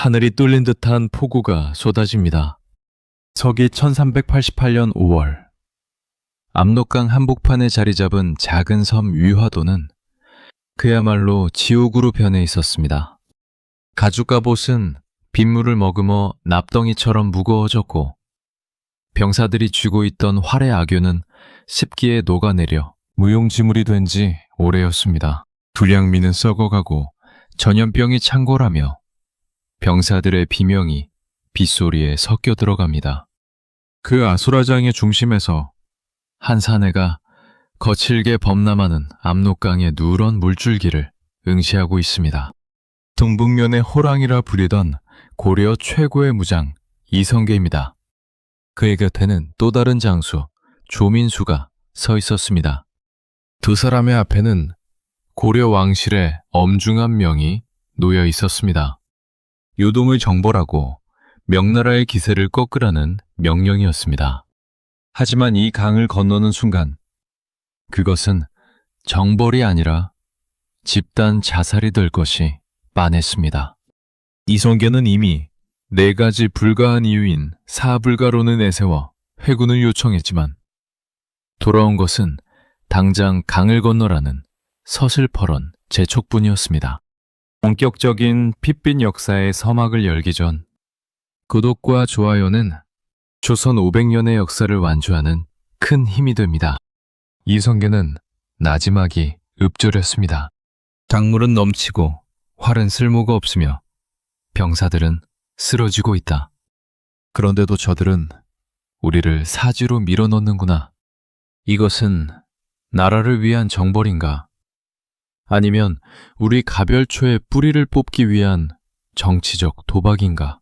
하늘이 뚫린 듯한 폭우가 쏟아집니다. 서기 1388년 5월, 압록강 한복판에 자리 잡은 작은 섬 위화도는 그야말로 지옥으로 변해 있었습니다. 가죽 갑옷은 빗물을 머금어 납덩이처럼 무거워졌고, 병사들이 쥐고 있던 활의 악교는 습기에 녹아내려 무용지물이 된 지 오래였습니다. 불량미는 썩어가고 전염병이 창궐하며 병사들의 비명이 빗소리에 섞여 들어갑니다. 그 아수라장의 중심에서 한 사내가 거칠게 범람하는 압록강의 누런 물줄기를 응시하고 있습니다. 동북면의 호랑이라 불리던 고려 최고의 무장 이성계입니다. 그의 곁에는 또 다른 장수 조민수가 서 있었습니다. 두 사람의 앞에는 고려 왕실의 엄중한 명이 놓여 있었습니다. 요동을 정벌하고 명나라의 기세를 꺾으라는 명령이었습니다. 하지만 이 강을 건너는 순간 그것은 정벌이 아니라 집단 자살이 될 것이 빤했습니다. 이성계는 이미 4가지 불가한 이유인 사불가론을 내세워 회군을 요청했지만 돌아온 것은 당장 강을 건너라는 서슬퍼런 재촉뿐이었습니다. 본격적인 핏빛 역사의 서막을 열기 전 구독과 좋아요는 조선 500년의 역사를 완주하는 큰 힘이 됩니다. 이성계는 나지막이 읊조렸습니다. 강물은 넘치고 활은 쓸모가 없으며 병사들은 쓰러지고 있다. 그런데도 저들은 우리를 사지로 밀어넣는구나. 이것은 나라를 위한 정벌인가? 아니면 우리 가별초의 뿌리를 뽑기 위한 정치적 도박인가?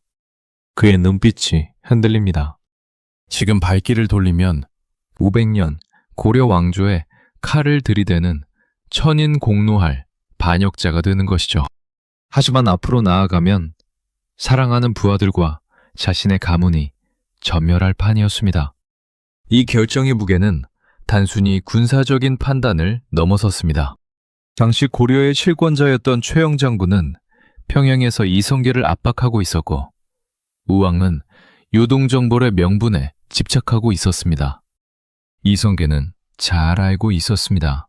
그의 눈빛이 흔들립니다. 지금 발길을 돌리면 500년 고려 왕조에 칼을 들이대는 천인 공노할 반역자가 되는 것이죠. 하지만 앞으로 나아가면 사랑하는 부하들과 자신의 가문이 전멸할 판이었습니다. 이 결정의 무게는 단순히 군사적인 판단을 넘어섰습니다. 당시 고려의 실권자였던 최영 장군은 평양에서 이성계를 압박하고 있었고, 우왕은 요동정벌의 명분에 집착하고 있었습니다. 이성계는 잘 알고 있었습니다.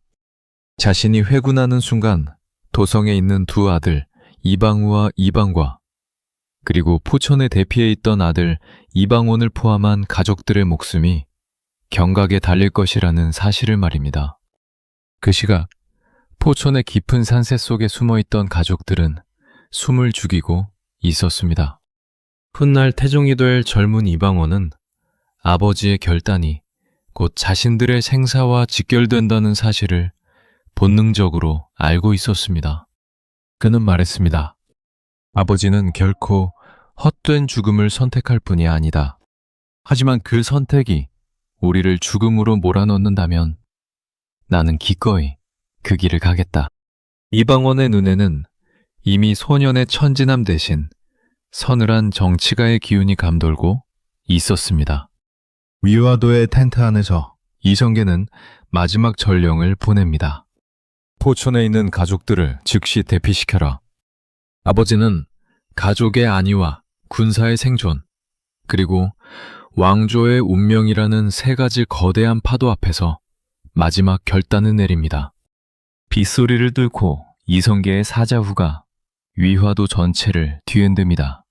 자신이 회군하는 순간 도성에 있는 두 아들 이방우와 이방과 그리고 포천에 대피해 있던 아들 이방원을 포함한 가족들의 목숨이 경각에 달릴 것이라는 사실을 말입니다. 그 시각 포천의 깊은 산세 속에 숨어있던 가족들은 숨을 죽이고 있었습니다. 훗날 태종이 될 젊은 이방원은 아버지의 결단이 곧 자신들의 생사와 직결된다는 사실을 본능적으로 알고 있었습니다. 그는 말했습니다. 아버지는 결코 헛된 죽음을 선택할 뿐이 아니다. 하지만 그 선택이 우리를 죽음으로 몰아넣는다면 나는 기꺼이 그 길을 가겠다. 이방원의 눈에는 이미 소년의 천진함 대신 서늘한 정치가의 기운이 감돌고 있었습니다. 위화도의 텐트 안에서 이성계는 마지막 전령을 보냅니다. 포천에 있는 가족들을 즉시 대피시켜라. 아버지는 가족의 안위와 군사의 생존, 그리고 왕조의 운명이라는 3가지 거대한 파도 앞에서 마지막 결단을 내립니다. 빗소리를 뚫고 이성계의 사자후가 위화도 전체를 뒤흔듭니다.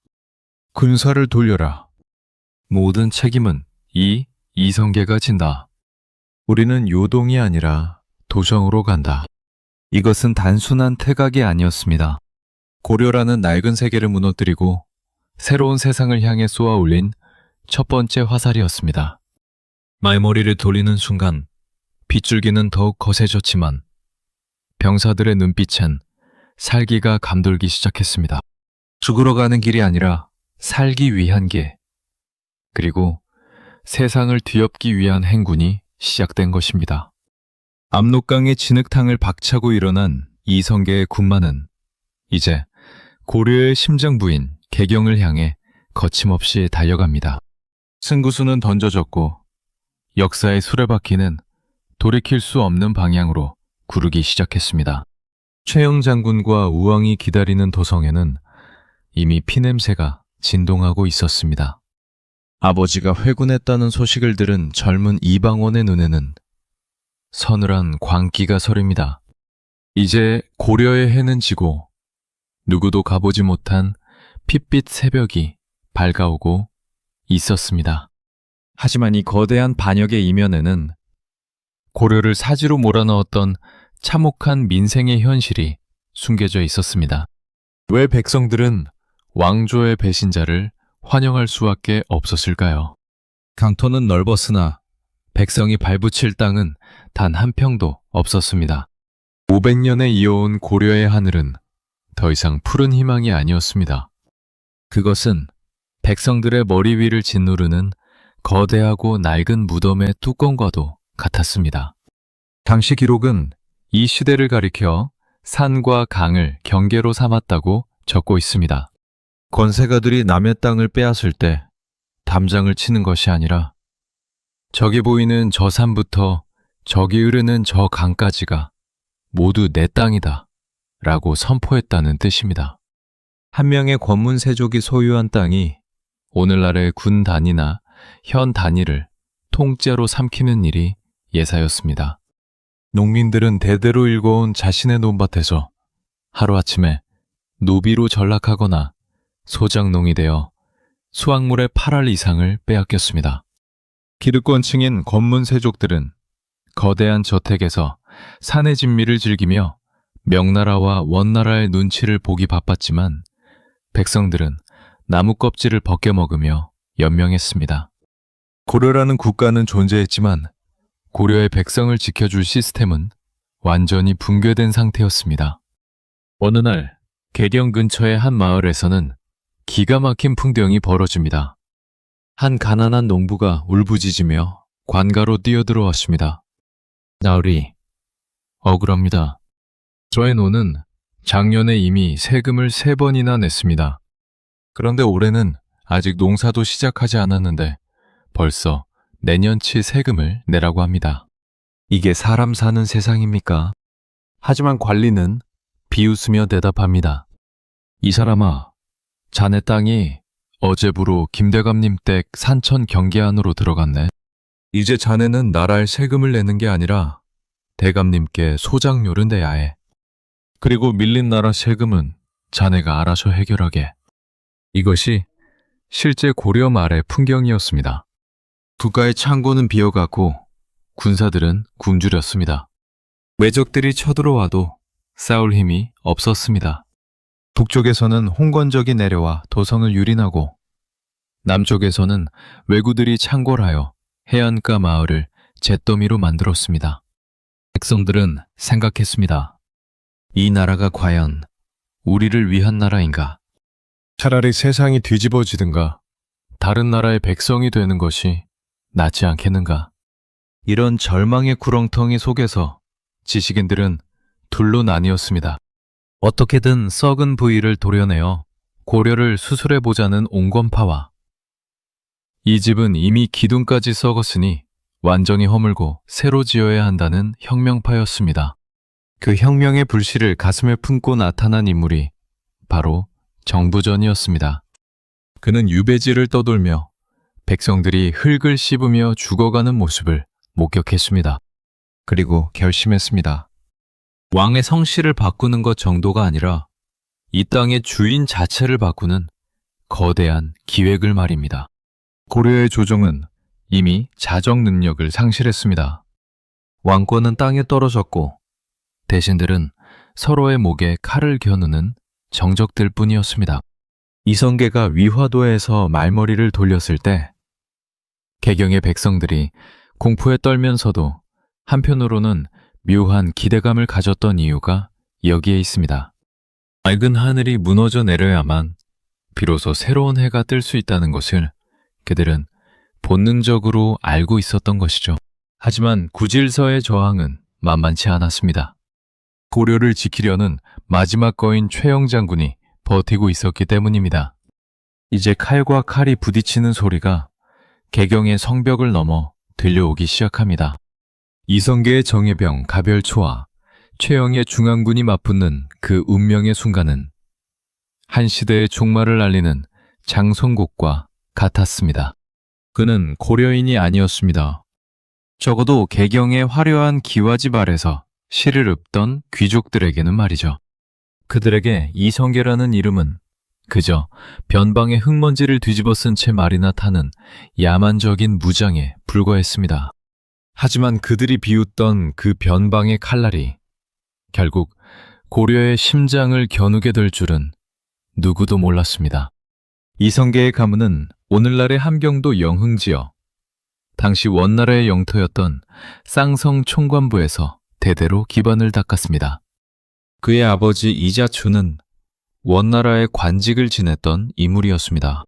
군사를 돌려라. 모든 책임은 이 이성계가 진다. 우리는 요동이 아니라 도성으로 간다. 이것은 단순한 태각이 아니었습니다. 고려라는 낡은 세계를 무너뜨리고 새로운 세상을 향해 쏘아 올린 첫 번째 화살이었습니다. 말머리를 돌리는 순간 빗줄기는 더욱 거세졌지만 병사들의 눈빛엔 살기가 감돌기 시작했습니다. 죽으러 가는 길이 아니라 살기 위한 길, 그리고 세상을 뒤엎기 위한 행군이 시작된 것입니다. 압록강의 진흙탕을 박차고 일어난 이성계의 군마는 이제 고려의 심장부인 개경을 향해 거침없이 달려갑니다. 승구수는 던져졌고 역사의 수레바퀴는 돌이킬 수 없는 방향으로 구르기 시작했습니다. 최영 장군과 우왕이 기다리는 도성에는 이미 피냄새가 진동하고 있었습니다. 아버지가 회군했다는 소식을 들은 젊은 이방원의 눈에는 서늘한 광기가 서립니다. 이제 고려의 해는 지고 누구도 가보지 못한 핏빛 새벽이 밝아오고 있었습니다. 하지만 이 거대한 반역의 이면에는 고려를 사지로 몰아넣었던 참혹한 민생의 현실이 숨겨져 있었습니다. 왜 백성들은 왕조의 배신자를 환영할 수밖에 없었을까요? 강토는 넓었으나 백성이 발붙일 땅은 단 한 평도 없었습니다. 500년에 이어온 고려의 하늘은 더 이상 푸른 희망이 아니었습니다. 그것은 백성들의 머리 위를 짓누르는 거대하고 낡은 무덤의 뚜껑과도 같았습니다. 당시 기록은 이 시대를 가리켜 산과 강을 경계로 삼았다고 적고 있습니다. 권세가들이 남의 땅을 빼앗을 때 담장을 치는 것이 아니라 저기 보이는 저 산부터 저기 흐르는 저 강까지가 모두 내 땅이다 라고 선포했다는 뜻입니다. 한 명의 권문세족이 소유한 땅이 오늘날의 군 단위나 현 단위를 통째로 삼키는 일이 예사였습니다. 농민들은 대대로 일궈온 자신의 논밭에서 하루아침에 노비로 전락하거나 소작농이 되어 수확물의 8할 이상을 빼앗겼습니다. 기득권층인 권문세족들은 거대한 저택에서 산의 진미를 즐기며 명나라와 원나라의 눈치를 보기 바빴지만 백성들은 나무 껍질을 벗겨 먹으며 연명했습니다. 고려라는 국가는 존재했지만 고려의 백성을 지켜줄 시스템은 완전히 붕괴된 상태였습니다. 어느 날 계령 근처의 한 마을에서는 기가 막힌 풍경이 벌어집니다. 한 가난한 농부가 울부짖으며 관가로 뛰어들어왔습니다. 나으리, 억울합니다. 저의 노는 작년에 이미 세금을 3번이나 냈습니다. 그런데 올해는 아직 농사도 시작하지 않았는데 벌써 내년치 세금을 내라고 합니다. 이게 사람 사는 세상입니까? 하지만 관리는 비웃으며 대답합니다. 이 사람아, 자네 땅이 어제부로 김대감님 댁 산천 경계 안으로 들어갔네. 이제 자네는 나라에 세금을 내는 게 아니라 대감님께 소장료를 내야 해. 그리고 밀린 나라 세금은 자네가 알아서 해결하게. 이것이 실제 고려 말의 풍경이었습니다. 국가의 창고는 비어갔고 군사들은 굶주렸습니다. 외적들이 쳐들어와도 싸울 힘이 없었습니다. 북쪽에서는 홍건적이 내려와 도성을 유린하고 남쪽에서는 왜구들이 창궐하여 해안가 마을을 잿더미로 만들었습니다. 백성들은 생각했습니다. 이 나라가 과연 우리를 위한 나라인가? 차라리 세상이 뒤집어지든가 다른 나라의 백성이 되는 것이 낫지 않겠는가? 이런 절망의 구렁텅이 속에서 지식인들은 둘로 나뉘었습니다. 어떻게든 썩은 부위를 도려내어 고려를 수술해보자는 온건파와 이 집은 이미 기둥까지 썩었으니 완전히 허물고 새로 지어야 한다는 혁명파였습니다. 그 혁명의 불씨를 가슴에 품고 나타난 인물이 바로 정부전이었습니다. 그는 유배지를 떠돌며 백성들이 흙을 씹으며 죽어가는 모습을 목격했습니다. 그리고 결심했습니다. 왕의 성씨를 바꾸는 것 정도가 아니라 이 땅의 주인 자체를 바꾸는 거대한 기획을 말입니다. 고려의 조정은 이미 자정 능력을 상실했습니다. 왕권은 땅에 떨어졌고 대신들은 서로의 목에 칼을 겨누는 정적들 뿐이었습니다. 이성계가 위화도에서 말머리를 돌렸을 때 개경의 백성들이 공포에 떨면서도 한편으로는 묘한 기대감을 가졌던 이유가 여기에 있습니다. 맑은 하늘이 무너져 내려야만 비로소 새로운 해가 뜰 수 있다는 것을 그들은 본능적으로 알고 있었던 것이죠. 하지만 구질서의 저항은 만만치 않았습니다. 고려를 지키려는 마지막 거인 최영 장군이 버티고 있었기 때문입니다. 이제 칼과 칼이 부딪히는 소리가 개경의 성벽을 넘어 들려오기 시작합니다. 이성계의 정예병 가별초와 최영의 중앙군이 맞붙는 그 운명의 순간은 한 시대의 종말을 알리는 장송곡과 같았습니다. 그는 고려인이 아니었습니다. 적어도 개경의 화려한 기와집 아래서 시를 읊던 귀족들에게는 말이죠. 그들에게 이성계라는 이름은 그저 변방의 흙먼지를 뒤집어 쓴 채 말이나 타는 야만적인 무장에 불과했습니다. 하지만 그들이 비웃던 그 변방의 칼날이 결국 고려의 심장을 겨누게 될 줄은 누구도 몰랐습니다. 이성계의 가문은 오늘날의 함경도 영흥지역, 당시 원나라의 영토였던 쌍성 총관부에서 대대로 기반을 닦았습니다. 그의 아버지 이자추는 원나라의 관직을 지냈던 인물이었습니다.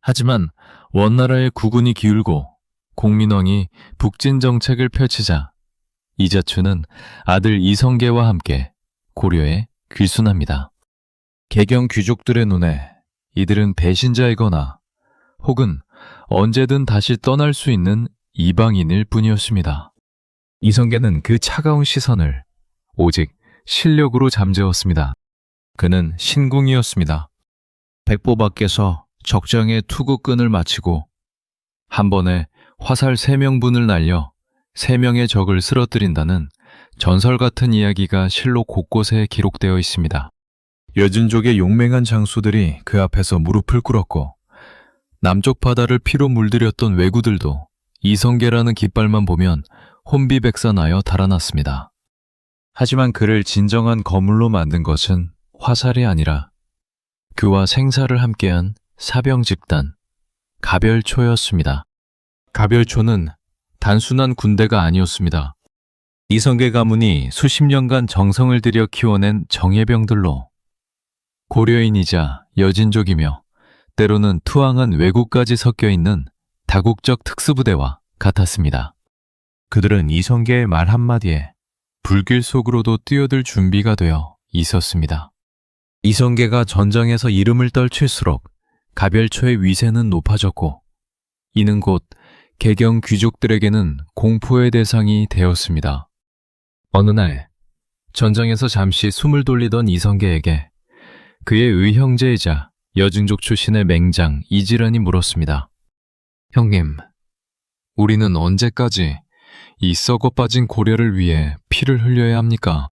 하지만 원나라의 국운이 기울고 공민왕이 북진 정책을 펼치자 이자추는 아들 이성계와 함께 고려에 귀순합니다. 개경 귀족들의 눈에 이들은 배신자이거나 혹은 언제든 다시 떠날 수 있는 이방인일 뿐이었습니다. 이성계는 그 차가운 시선을 오직 실력으로 잠재웠습니다. 그는 신궁이었습니다. 백보 밖에서 적장의 투구끈을 마치고 한 번에 화살 3명분을 날려 3명의 적을 쓰러뜨린다는 전설 같은 이야기가 실록 곳곳에 기록되어 있습니다. 여진족의 용맹한 장수들이 그 앞에서 무릎을 꿇었고 남쪽 바다를 피로 물들였던 왜구들도 이성계라는 깃발만 보면 혼비백산하여 달아났습니다. 하지만 그를 진정한 거물로 만든 것은 화살이 아니라 그와 생사를 함께한 사병 집단, 가별초였습니다. 가별초는 단순한 군대가 아니었습니다. 이성계 가문이 수십 년간 정성을 들여 키워낸 정예병들로 고려인이자 여진족이며 때로는 투항한 왜구까지 섞여 있는 다국적 특수부대와 같았습니다. 그들은 이성계의 말 한마디에 불길 속으로도 뛰어들 준비가 되어 있었습니다. 이성계가 전장에서 이름을 떨칠수록 가별초의 위세는 높아졌고 이는 곧 개경 귀족들에게는 공포의 대상이 되었습니다. 어느 날 전장에서 잠시 숨을 돌리던 이성계에게 그의 의형제이자 여진족 출신의 맹장 이지란이 물었습니다. 형님, 우리는 언제까지 이 썩어 빠진 고려를 위해 피를 흘려야 합니까?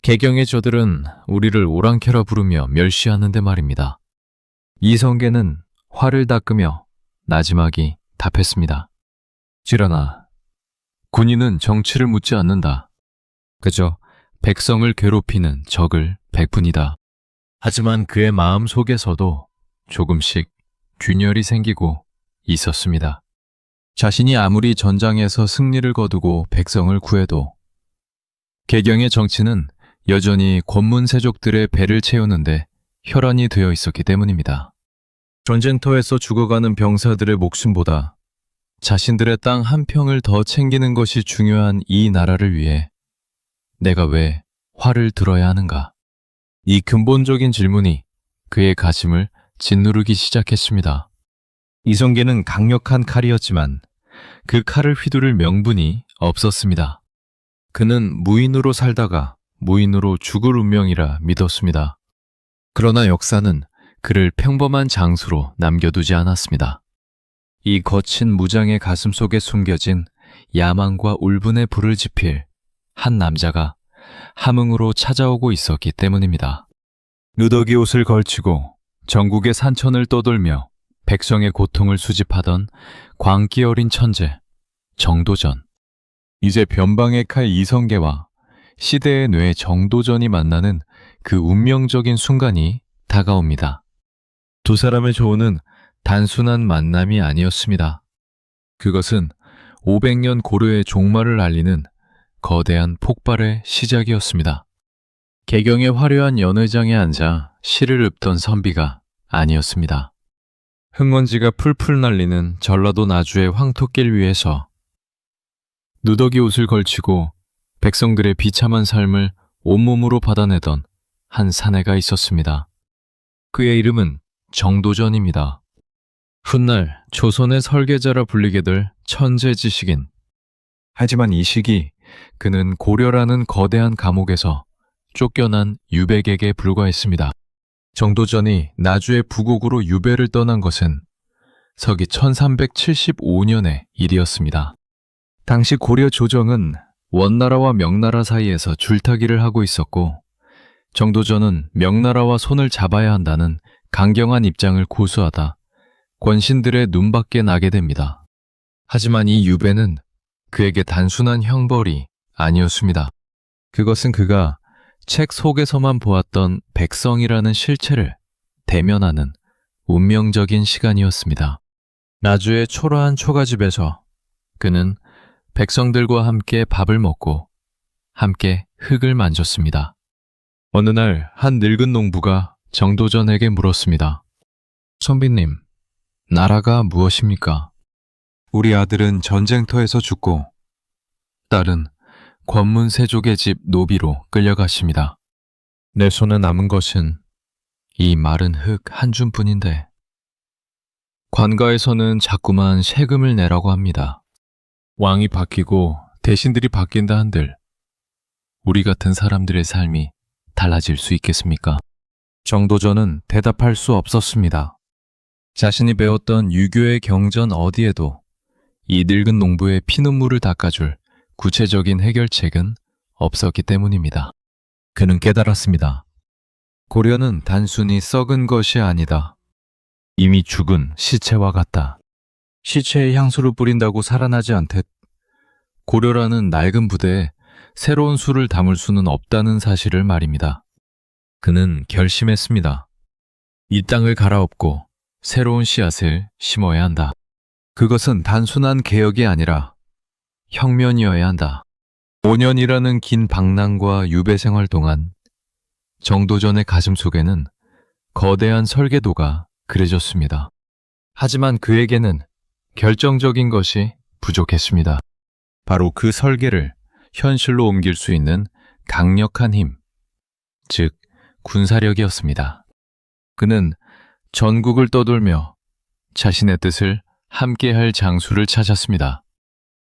개경의 저들은 우리를 오랑캐라 부르며 멸시하는데 말입니다. 이성계는 화를 닦으며 나지막이 답했습니다. 지란아, 군인은 정치를 묻지 않는다. 그저 백성을 괴롭히는 적을 백뿐이다. 하지만 그의 마음 속에서도 조금씩 균열이 생기고 있었습니다. 자신이 아무리 전장에서 승리를 거두고 백성을 구해도 개경의 정치는 여전히 권문세족들의 배를 채우는데 혈안이 되어 있었기 때문입니다. 전쟁터에서 죽어가는 병사들의 목숨보다 자신들의 땅 한 평을 더 챙기는 것이 중요한 이 나라를 위해 내가 왜 화를 들어야 하는가? 이 근본적인 질문이 그의 가슴을 짓누르기 시작했습니다. 이성계는 강력한 칼이었지만 그 칼을 휘두를 명분이 없었습니다. 그는 무인으로 살다가 무인으로 죽을 운명이라 믿었습니다. 그러나 역사는 그를 평범한 장수로 남겨두지 않았습니다. 이 거친 무장의 가슴 속에 숨겨진 야망과 울분의 불을 지필 한 남자가 함흥으로 찾아오고 있었기 때문입니다. 누더기 옷을 걸치고 전국의 산천을 떠돌며 백성의 고통을 수집하던 광기 어린 천재 정도전. 이제 변방의 칼 이성계와 시대의 뇌 정도전이 만나는 그 운명적인 순간이 다가옵니다. 두 사람의 조우는 단순한 만남이 아니었습니다. 그것은 500년 고려의 종말을 알리는 거대한 폭발의 시작이었습니다. 개경의 화려한 연회장에 앉아 시를 읊던 선비가 아니었습니다. 흙먼지가 풀풀 날리는 전라도 나주의 황토길 위에서 누더기 옷을 걸치고 백성들의 비참한 삶을 온몸으로 받아내던 한 사내가 있었습니다. 그의 이름은 정도전입니다. 훗날 조선의 설계자라 불리게 될 천재지식인. 하지만 이 시기 그는 고려라는 거대한 감옥에서 쫓겨난 유백에게 불과했습니다. 정도전이 나주의 부곡으로 유배를 떠난 것은 서기 1375년의 일이었습니다. 당시 고려 조정은 원나라와 명나라 사이에서 줄타기를 하고 있었고, 정도전은 명나라와 손을 잡아야 한다는 강경한 입장을 고수하다 권신들의 눈밖에 나게 됩니다. 하지만 이 유배는 그에게 단순한 형벌이 아니었습니다. 그것은 그가 책 속에서만 보았던 백성이라는 실체를 대면하는 운명적인 시간이었습니다. 나주의 초라한 초가집에서 그는 백성들과 함께 밥을 먹고 함께 흙을 만졌습니다. 어느 날 한 늙은 농부가 정도전에게 물었습니다. 선비님, 나라가 무엇입니까? 우리 아들은 전쟁터에서 죽고 딸은 권문세족의 집 노비로 끌려갔습니다. 내 손에 남은 것은 이 마른 흙 한 줌뿐인데 관가에서는 자꾸만 세금을 내라고 합니다. 왕이 바뀌고 대신들이 바뀐다 한들 우리 같은 사람들의 삶이 달라질 수 있겠습니까? 정도전은 대답할 수 없었습니다. 자신이 배웠던 유교의 경전 어디에도 이 늙은 농부의 피눈물을 닦아줄 구체적인 해결책은 없었기 때문입니다. 그는 깨달았습니다. 고려는 단순히 썩은 것이 아니다. 이미 죽은 시체와 같다. 시체에 향수를 뿌린다고 살아나지 않듯 고려라는 낡은 부대에 새로운 수를 담을 수는 없다는 사실을 말입니다. 그는 결심했습니다. 이 땅을 갈아엎고 새로운 씨앗을 심어야 한다. 그것은 단순한 개혁이 아니라 혁명이어야 한다. 5년이라는 긴 방랑과 유배 생활 동안 정도전의 가슴 속에는 거대한 설계도가 그려졌습니다. 하지만 그에게는 결정적인 것이 부족했습니다. 바로 그 설계를 현실로 옮길 수 있는 강력한 힘, 즉 군사력이었습니다. 그는 전국을 떠돌며 자신의 뜻을 함께할 장수를 찾았습니다.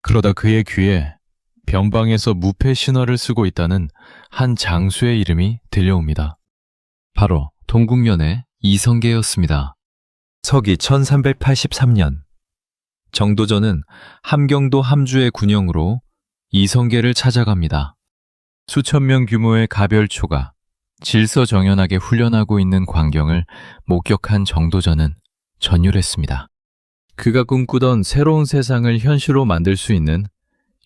그러다 그의 귀에 변방에서 무패 신화를 쓰고 있다는 한 장수의 이름이 들려옵니다. 바로 동국면의 이성계였습니다. 서기 1383년 정도전은 함경도 함주의 군영으로 이성계를 찾아갑니다. 수천 명 규모의 가별초가 질서정연하게 훈련하고 있는 광경을 목격한 정도전은 전율했습니다. 그가 꿈꾸던 새로운 세상을 현실로 만들 수 있는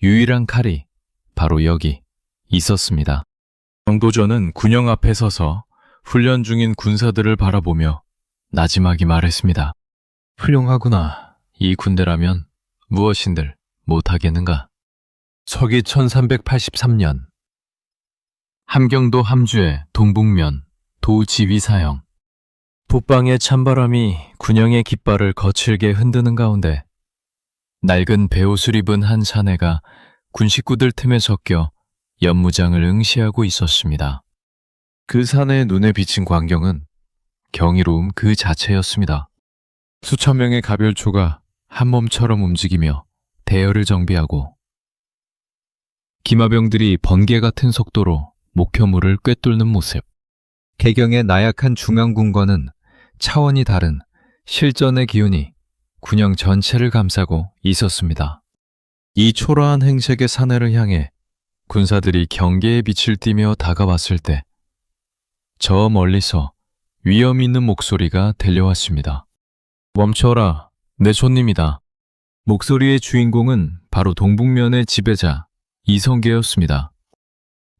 유일한 칼이 바로 여기 있었습니다. 정도전은 군영 앞에 서서 훈련 중인 군사들을 바라보며 나지막이 말했습니다. 훌륭하구나. 이 군대라면 무엇인들 못하겠는가. 서기 1383년 함경도 함주의 동북면 도지위사형. 북방의 찬바람이 군영의 깃발을 거칠게 흔드는 가운데 낡은 베옷을 입은 한 사내가 군 식구들 틈에 섞여 연무장을 응시하고 있었습니다. 그 사내의 눈에 비친 광경은 경이로움 그 자체였습니다. 수천 명의 가별초가 한 몸처럼 움직이며 대열을 정비하고 기마병들이 번개 같은 속도로 목표물을 꿰뚫는 모습. 개경의 나약한 중앙군과는 차원이 다른 실전의 기운이 군영 전체를 감싸고 있었습니다. 이 초라한 행색의 사내를 향해 군사들이 경계의 빛을 띠며 다가왔을 때 저 멀리서 위험 있는 목소리가 들려왔습니다. 멈춰라, 내 손님이다. 목소리의 주인공은 바로 동북면의 지배자 이성계였습니다.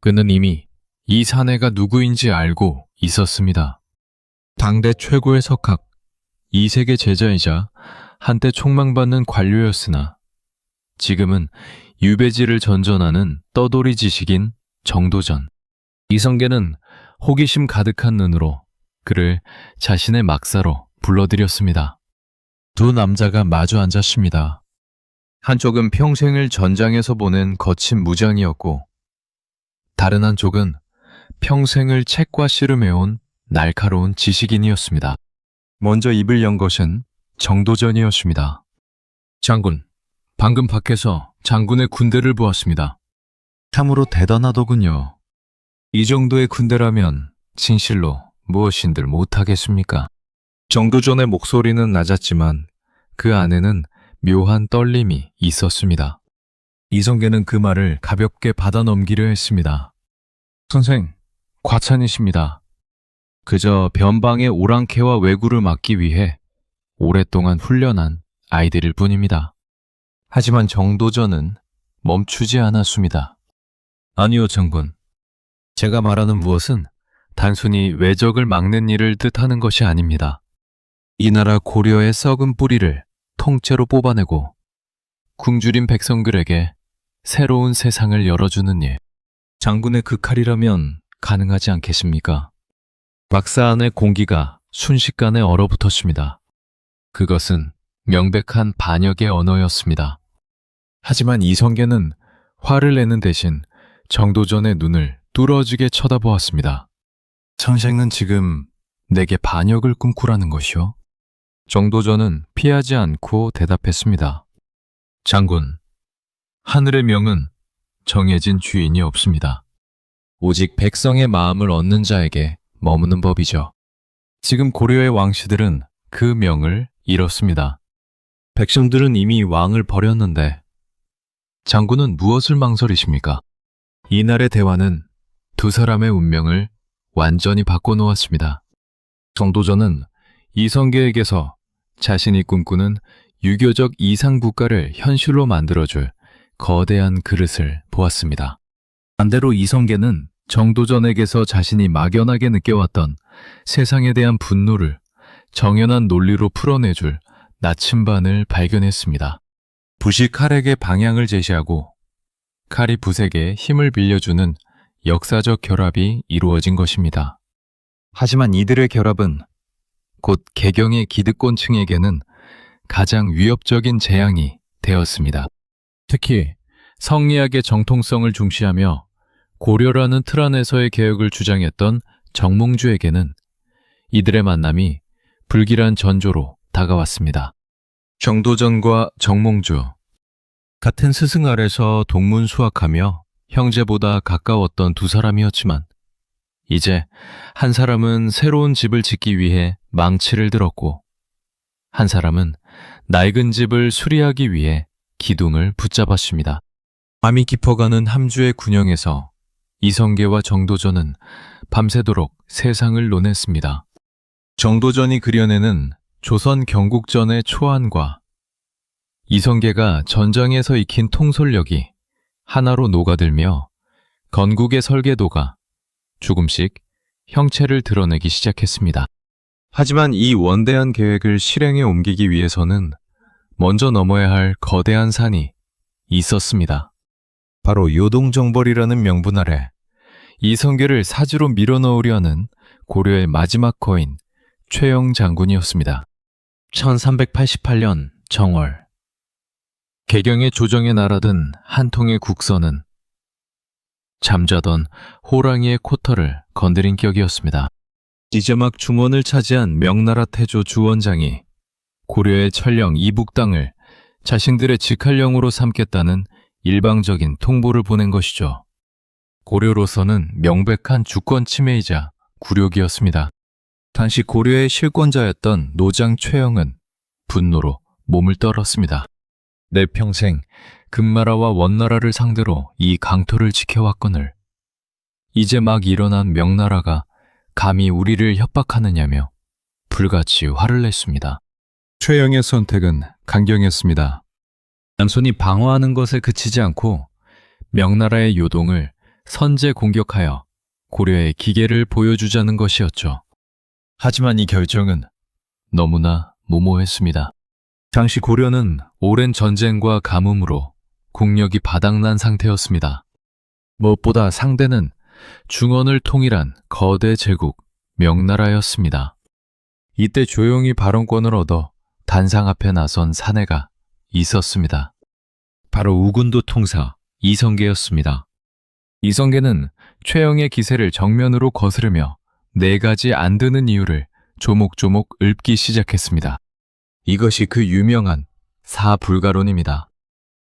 그는 이미 이 사내가 누구인지 알고 있었습니다. 당대 최고의 석학, 이색의 제자이자 한때 촉망받는 관료였으나 지금은 유배지를 전전하는 떠돌이 지식인 정도전. 이성계는 호기심 가득한 눈으로 그를 자신의 막사로 불러들였습니다. 두 남자가 마주 앉았습니다. 한쪽은 평생을 전장에서 보낸 거친 무장이었고 다른 한쪽은 평생을 책과 씨름해온 날카로운 지식인이었습니다. 먼저 입을 연 것은 정도전이었습니다. 장군, 방금 밖에서 장군의 군대를 보았습니다. 참으로 대단하더군요. 이 정도의 군대라면 진실로 무엇인들 못하겠습니까? 정도전의 목소리는 낮았지만 그 안에는 묘한 떨림이 있었습니다. 이성계는 그 말을 가볍게 받아 넘기려 했습니다. 선생, 과찬이십니다. 그저 변방의 오랑캐와 왜구를 막기 위해 오랫동안 훈련한 아이들일 뿐입니다. 하지만 정도전은 멈추지 않았습니다. 아니요, 장군. 제가 말하는 무엇은 단순히 왜적을 막는 일을 뜻하는 것이 아닙니다. 이 나라 고려의 썩은 뿌리를 통째로 뽑아내고 굶주린 백성들에게 새로운 세상을 열어주는 일. 장군의 그 칼이라면 가능하지 않겠습니까? 박사 안의 공기가 순식간에 얼어붙었습니다. 그것은 명백한 반역의 언어였습니다. 하지만 이성계는 화를 내는 대신 정도전의 눈을 뚫어지게 쳐다보았습니다. 선생은 지금 내게 반역을 꿈꾸라는 것이오? 정도전은 피하지 않고 대답했습니다. 장군, 하늘의 명은 정해진 주인이 없습니다. 오직 백성의 마음을 얻는 자에게 머무는 법이죠. 지금 고려의 왕씨들은 그 명을 잃었습니다. 백성들은 이미 왕을 버렸는데 장군은 무엇을 망설이십니까? 이날의 대화는 두 사람의 운명을 완전히 바꿔놓았습니다. 정도전은 이성계에게서 자신이 꿈꾸는 유교적 이상국가를 현실로 만들어줄 거대한 그릇을 보았습니다. 반대로 이성계는 정도전에게서 자신이 막연하게 느껴왔던 세상에 대한 분노를 정연한 논리로 풀어내줄 나침반을 발견했습니다. 붓이 칼에게 방향을 제시하고 칼이 붓에게 힘을 빌려주는 역사적 결합이 이루어진 것입니다. 하지만 이들의 결합은 곧 개경의 기득권층에게는 가장 위협적인 재앙이 되었습니다. 특히 성리학의 정통성을 중시하며 고려라는 틀 안에서의 개혁을 주장했던 정몽주에게는 이들의 만남이 불길한 전조로 다가왔습니다. 정도전과 정몽주, 같은 스승 아래서 동문수학하며 형제보다 가까웠던 두 사람이었지만 이제 한 사람은 새로운 집을 짓기 위해 망치를 들었고 한 사람은 낡은 집을 수리하기 위해 기둥을 붙잡았습니다. 밤이 깊어가는 함주의 군영에서 이성계와 정도전은 밤새도록 세상을 논했습니다. 정도전이 그려내는 조선 경국전의 초안과 이성계가 전장에서 익힌 통솔력이 하나로 녹아들며 건국의 설계도가 조금씩 형체를 드러내기 시작했습니다. 하지만 이 원대한 계획을 실행에 옮기기 위해서는 먼저 넘어야 할 거대한 산이 있었습니다. 바로 요동정벌이라는 명분 아래 이성계를 사지로 밀어넣으려 하는 고려의 마지막 거인 최영 장군이었습니다. 1388년 정월, 개경의 조정에 날아든 한 통의 국서는 잠자던 호랑이의 코털을 건드린 격이었습니다. 이제 막 중원을 차지한 명나라 태조 주원장이 고려의 천령 이북 땅을 자신들의 직할령으로 삼겠다는 일방적인 통보를 보낸 것이죠. 고려로서는 명백한 주권 침해이자 굴욕이었습니다. 당시 고려의 실권자였던 노장 최영은 분노로 몸을 떨었습니다. 내 평생 금나라와 원나라를 상대로 이 강토를 지켜왔거늘 이제 막 일어난 명나라가 감히 우리를 협박하느냐며 불같이 화를 냈습니다. 최영의 선택은 강경했습니다. 단순히 방어하는 것에 그치지 않고 명나라의 요동을 선제 공격하여 고려의 기계를 보여주자는 것이었죠. 하지만 이 결정은 너무나 무모했습니다. 당시 고려는 오랜 전쟁과 가뭄으로 국력이 바닥난 상태였습니다. 무엇보다 상대는 중원을 통일한 거대 제국 명나라였습니다. 이때 조용히 발언권을 얻어 단상 앞에 나선 사내가 있었습니다. 바로 우군도 통사 이성계였습니다. 이성계는 최영의 기세를 정면으로 거스르며 4가지 안 드는 이유를 조목조목 읊기 시작했습니다. 이것이 그 유명한 사불가론입니다.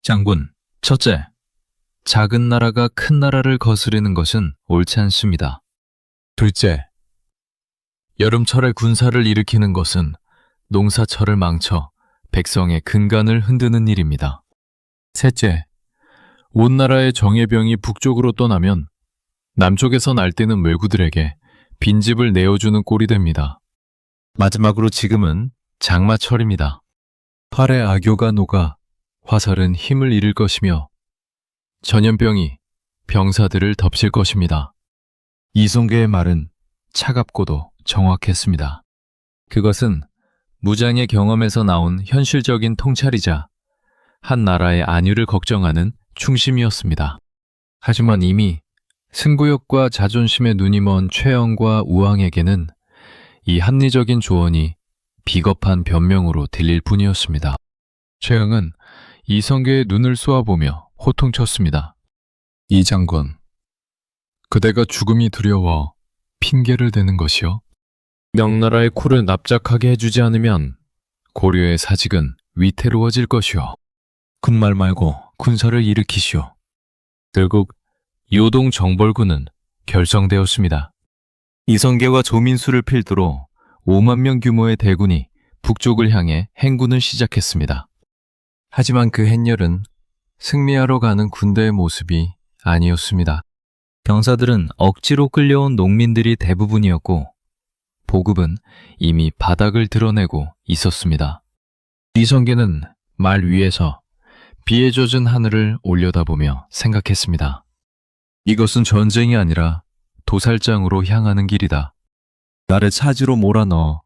장군, 첫째, 작은 나라가 큰 나라를 거스르는 것은 옳지 않습니다. 둘째, 여름철에 군사를 일으키는 것은 농사철을 망쳐 백성의 근간을 흔드는 일입니다. 셋째, 온 나라의 정예병이 북쪽으로 떠나면 남쪽에서 날뛰는 왜구들에게 빈집을 내어주는 꼴이 됩니다. 마지막으로 지금은 장마철입니다. 활의 악효가 녹아 화살은 힘을 잃을 것이며 전염병이 병사들을 덮칠 것입니다. 이성계의 말은 차갑고도 정확했습니다. 그것은 무장의 경험에서 나온 현실적인 통찰이자 한 나라의 안위를 걱정하는 충심이었습니다. 하지만 이미 승구욕과 자존심에 눈이 먼 최영과 우왕에게는 이 합리적인 조언이 비겁한 변명으로 들릴 뿐이었습니다. 최영은 이성계의 눈을 쏘아보며 호통쳤습니다. 이 장군, 그대가 죽음이 두려워 핑계를 대는 것이요? 명나라의 코를 납작하게 해주지 않으면 고려의 사직은 위태로워질 것이오. 군말 말고 군사를 일으키시오. 결국 요동 정벌군은 결성되었습니다. 이성계와 조민수를 필두로 5만 명 규모의 대군이 북쪽을 향해 행군을 시작했습니다. 하지만 그 행렬은 승리하러 가는 군대의 모습이 아니었습니다. 병사들은 억지로 끌려온 농민들이 대부분이었고 보급은 이미 바닥을 드러내고 있었습니다. 이성계는 말 위에서 비에 젖은 하늘을 올려다보며 생각했습니다. 이것은 전쟁이 아니라 도살장으로 향하는 길이다. 나를 차지로 몰아넣어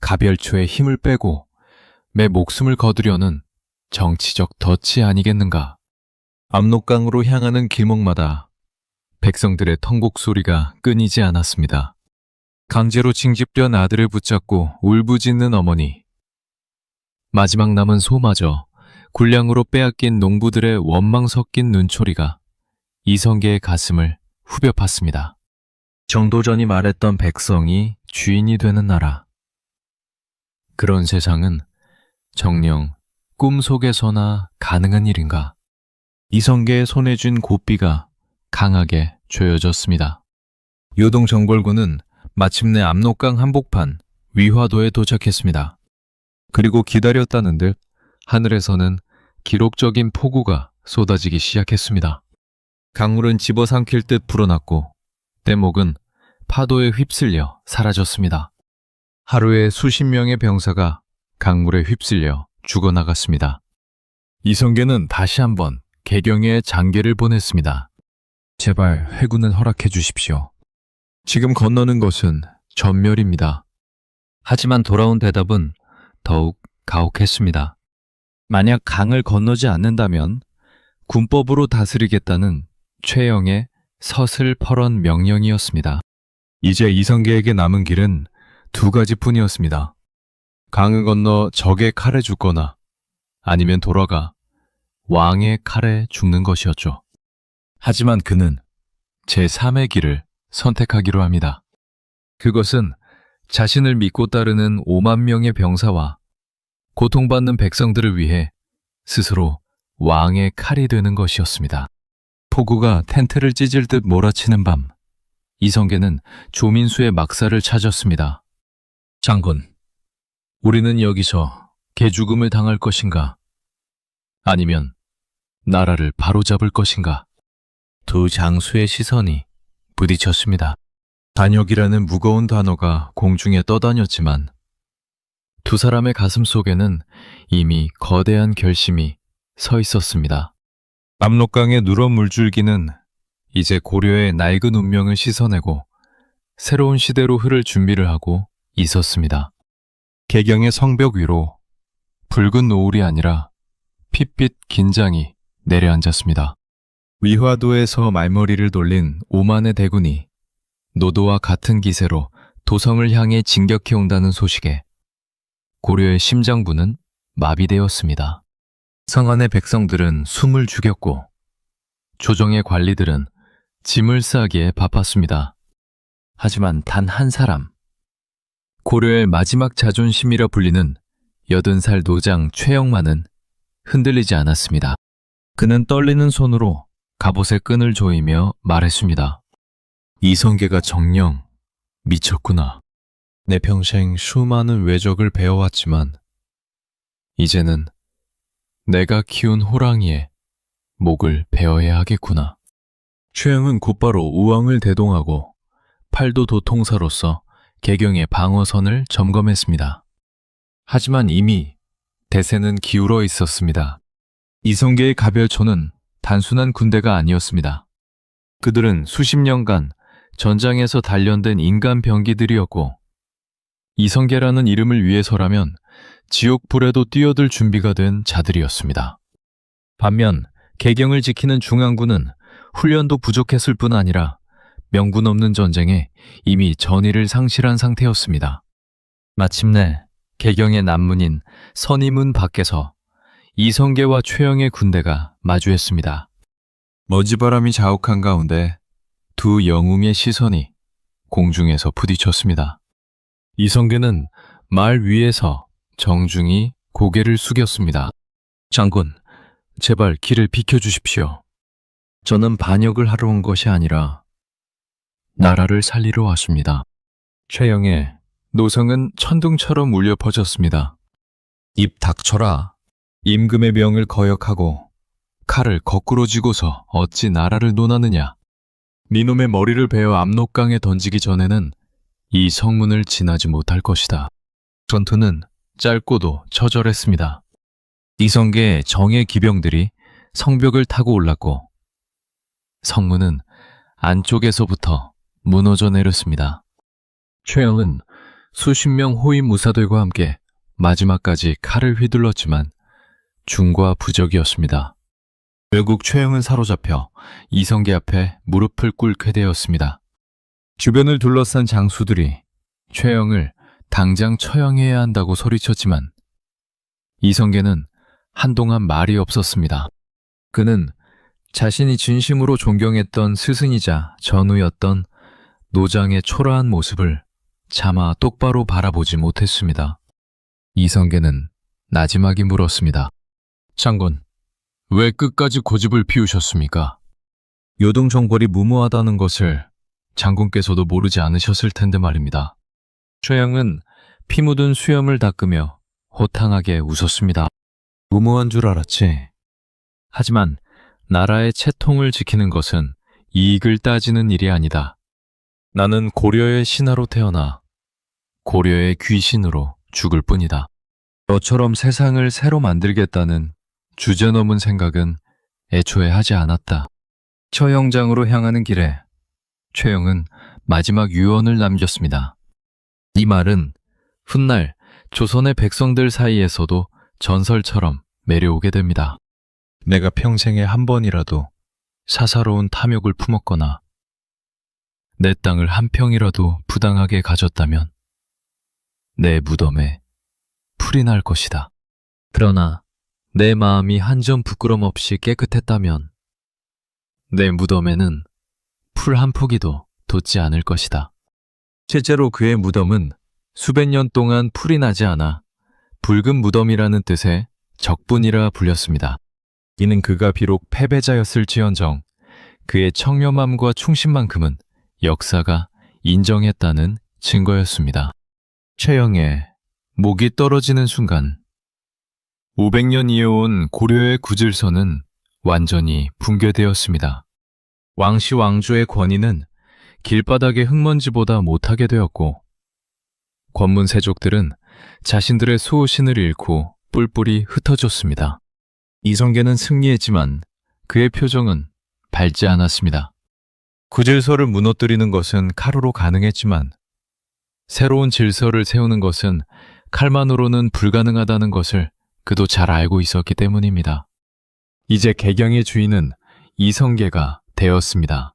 가별초에 힘을 빼고 내 목숨을 거두려는 정치적 덫이 아니겠는가. 압록강으로 향하는 길목마다 백성들의 통곡 소리가 끊이지 않았습니다. 강제로 징집된 아들을 붙잡고 울부짖는 어머니, 마지막 남은 소마저 군량으로 빼앗긴 농부들의 원망 섞인 눈초리가 이성계의 가슴을 후벼 팠습니다. 정도전이 말했던 백성이 주인이 되는 나라. 그런 세상은 정녕 꿈속에서나 가능한 일인가? 이성계의 손에 쥔 고삐가 강하게 조여졌습니다. 요동 정벌군은 마침내 압록강 한복판 위화도에 도착했습니다. 그리고 기다렸다는 듯 하늘에서는 기록적인 폭우가 쏟아지기 시작했습니다. 강물은 집어삼킬 듯 불어났고 떼목은 파도에 휩쓸려 사라졌습니다. 하루에 수십 명의 병사가 강물에 휩쓸려 죽어나갔습니다. 이성계는 다시 한번 개경에 장계를 보냈습니다. 제발 회군을 허락해 주십시오. 지금 건너는 것은 전멸입니다. 하지만 돌아온 대답은 더욱 가혹했습니다. 만약 강을 건너지 않는다면 군법으로 다스리겠다는 최영의 서슬퍼런 명령이었습니다. 이제 이성계에게 남은 길은 두 가지뿐이었습니다. 강을 건너 적의 칼에 죽거나 아니면 돌아가 왕의 칼에 죽는 것이었죠. 하지만 그는 제3의 길을 선택하기로 합니다. 그것은 자신을 믿고 따르는 5만 명의 병사와 고통받는 백성들을 위해 스스로 왕의 칼이 되는 것이었습니다. 폭우가 텐트를 찢을 듯 몰아치는 밤, 이성계는 조민수의 막사를 찾았습니다. 장군, 우리는 여기서 개죽음을 당할 것인가? 아니면 나라를 바로잡을 것인가? 두 장수의 시선이 부딪혔습니다. 단역이라는 무거운 단어가 공중에 떠다녔지만 두 사람의 가슴 속에는 이미 거대한 결심이 서 있었습니다. 압록강의 누런 물줄기는 이제 고려의 낡은 운명을 씻어내고 새로운 시대로 흐를 준비를 하고 있었습니다. 개경의 성벽 위로 붉은 노을이 아니라 핏빛 긴장이 내려앉았습니다. 위화도에서 말머리를 돌린 5만의 대군이 노도와 같은 기세로 도성을 향해 진격해온다는 소식에 고려의 심장부는 마비되었습니다. 성 안의 백성들은 숨을 죽였고 조정의 관리들은 짐을 싸기에 바빴습니다. 하지만 단 한 사람, 고려의 마지막 자존심이라 불리는 80살 노장 최영만은 흔들리지 않았습니다. 그는 떨리는 손으로 갑옷의 끈을 조이며 말했습니다. 이성계가 정녕 미쳤구나. 내 평생 수많은 외적을 배워왔지만 이제는 내가 키운 호랑이의 목을 베어야 하겠구나. 최영은 곧바로 우왕을 대동하고 팔도 도통사로서 개경의 방어선을 점검했습니다. 하지만 이미 대세는 기울어 있었습니다. 이성계의 가별초는 단순한 군대가 아니었습니다. 그들은 수십 년간 전장에서 단련된 인간 병기들이었고 이성계라는 이름을 위해서라면 지옥불에도 뛰어들 준비가 된 자들이었습니다. 반면 개경을 지키는 중앙군은 훈련도 부족했을 뿐 아니라 명분 없는 전쟁에 이미 전의를 상실한 상태였습니다. 마침내 개경의 남문인 선임문 밖에서 이성계와 최영의 군대가 마주했습니다. 머지바람이 자욱한 가운데 두 영웅의 시선이 공중에서 부딪혔습니다. 이성계는 말 위에서 정중히 고개를 숙였습니다. 장군, 제발 길을 비켜주십시오. 저는 반역을 하러 온 것이 아니라 나라를 살리러 왔습니다. 최영의 노성은 천둥처럼 울려 퍼졌습니다. 입 닥쳐라. 임금의 명을 거역하고 칼을 거꾸로 쥐고서 어찌 나라를 논하느냐. 니놈의 머리를 베어 압록강에 던지기 전에는 이 성문을 지나지 못할 것이다. 전투는 짧고도 처절했습니다. 이성계의 정예 기병들이 성벽을 타고 올랐고 성문은 안쪽에서부터 무너져 내렸습니다. 최영은 수십 명 호위 무사들과 함께 마지막까지 칼을 휘둘렀지만 중과 부적이었습니다. 결국 최영은 사로잡혀 이성계 앞에 무릎을 꿇게 되었습니다. 주변을 둘러싼 장수들이 최영을 당장 처형해야 한다고 소리쳤지만 이성계는 한동안 말이 없었습니다. 그는 자신이 진심으로 존경했던 스승이자 전우였던 노장의 초라한 모습을 차마 똑바로 바라보지 못했습니다. 이성계는 나지막이 물었습니다. 장군, 왜 끝까지 고집을 피우셨습니까? 요동정벌이 무모하다는 것을 장군께서도 모르지 않으셨을 텐데 말입니다. 최영은 피 묻은 수염을 닦으며 호탕하게 웃었습니다. 무모한 줄 알았지. 하지만 나라의 채통을 지키는 것은 이익을 따지는 일이 아니다. 나는 고려의 신하로 태어나 고려의 귀신으로 죽을 뿐이다. 너처럼 세상을 새로 만들겠다는 주제넘은 생각은 애초에 하지 않았다. 처형장으로 향하는 길에 최영은 마지막 유언을 남겼습니다. 이 말은 훗날 조선의 백성들 사이에서도 전설처럼 매려오게 됩니다. 내가 평생에 한 번이라도 사사로운 탐욕을 품었거나 내 땅을 한 평이라도 부당하게 가졌다면 내 무덤에 풀이 날 것이다. 그러나 내 마음이 한 점 부끄럼 없이 깨끗했다면 내 무덤에는 풀 한 포기도 돋지 않을 것이다. 실제로 그의 무덤은 수백 년 동안 풀이 나지 않아 붉은 무덤이라는 뜻의 적분이라 불렸습니다. 이는 그가 비록 패배자였을지언정 그의 청렴함과 충신만큼은 역사가 인정했다는 증거였습니다. 최영의 목이 떨어지는 순간 500년 이어온 고려의 구질서는 완전히 붕괴되었습니다. 왕씨 왕조의 권위는 길바닥의 흙먼지보다 못하게 되었고 권문세족들은 자신들의 수호신을 잃고 뿔뿔이 흩어졌습니다. 이성계는 승리했지만 그의 표정은 밝지 않았습니다. 구질서를 무너뜨리는 것은 칼으로 가능했지만 새로운 질서를 세우는 것은 칼만으로는 불가능하다는 것을 그도 잘 알고 있었기 때문입니다. 이제 개경의 주인은 이성계가 되었습니다.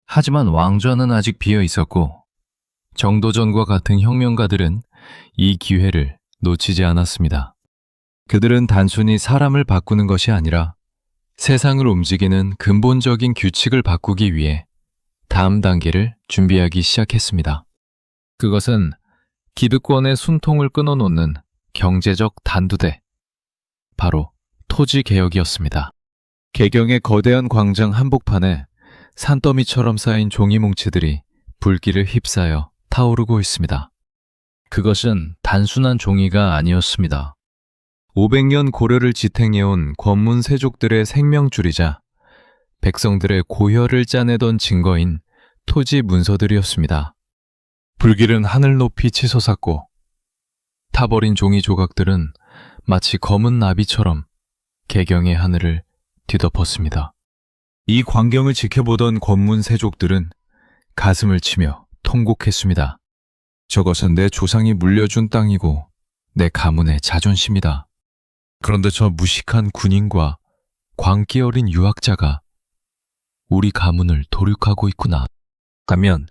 하지만 왕좌는 아직 비어 있었고 정도전과 같은 혁명가들은 이 기회를 놓치지 않았습니다. 그들은 단순히 사람을 바꾸는 것이 아니라 세상을 움직이는 근본적인 규칙을 바꾸기 위해 다음 단계를 준비하기 시작했습니다. 그것은 기득권의 숨통을 끊어놓는 경제적 단두대, 바로 토지개혁이었습니다. 개경의 거대한 광장 한복판에 산더미처럼 쌓인 종이뭉치들이 불길을 휩싸여 타오르고 있습니다. 그것은 단순한 종이가 아니었습니다. 500년 고려를 지탱해온 권문 세족들의 생명줄이자 백성들의 고혈을 짜내던 증거인 토지 문서들이었습니다. 불길은 하늘 높이 치솟았고 타버린 종이 조각들은 마치 검은 나비처럼 개경의 하늘을 뒤덮었습니다. 이 광경을 지켜보던 권문 세족들은 가슴을 치며 통곡했습니다. 저것은 내 조상이 물려준 땅이고 내 가문의 자존심이다. 그런데 저 무식한 군인과 광기 어린 유학자가 우리 가문을 도륙하고 있구나. 가면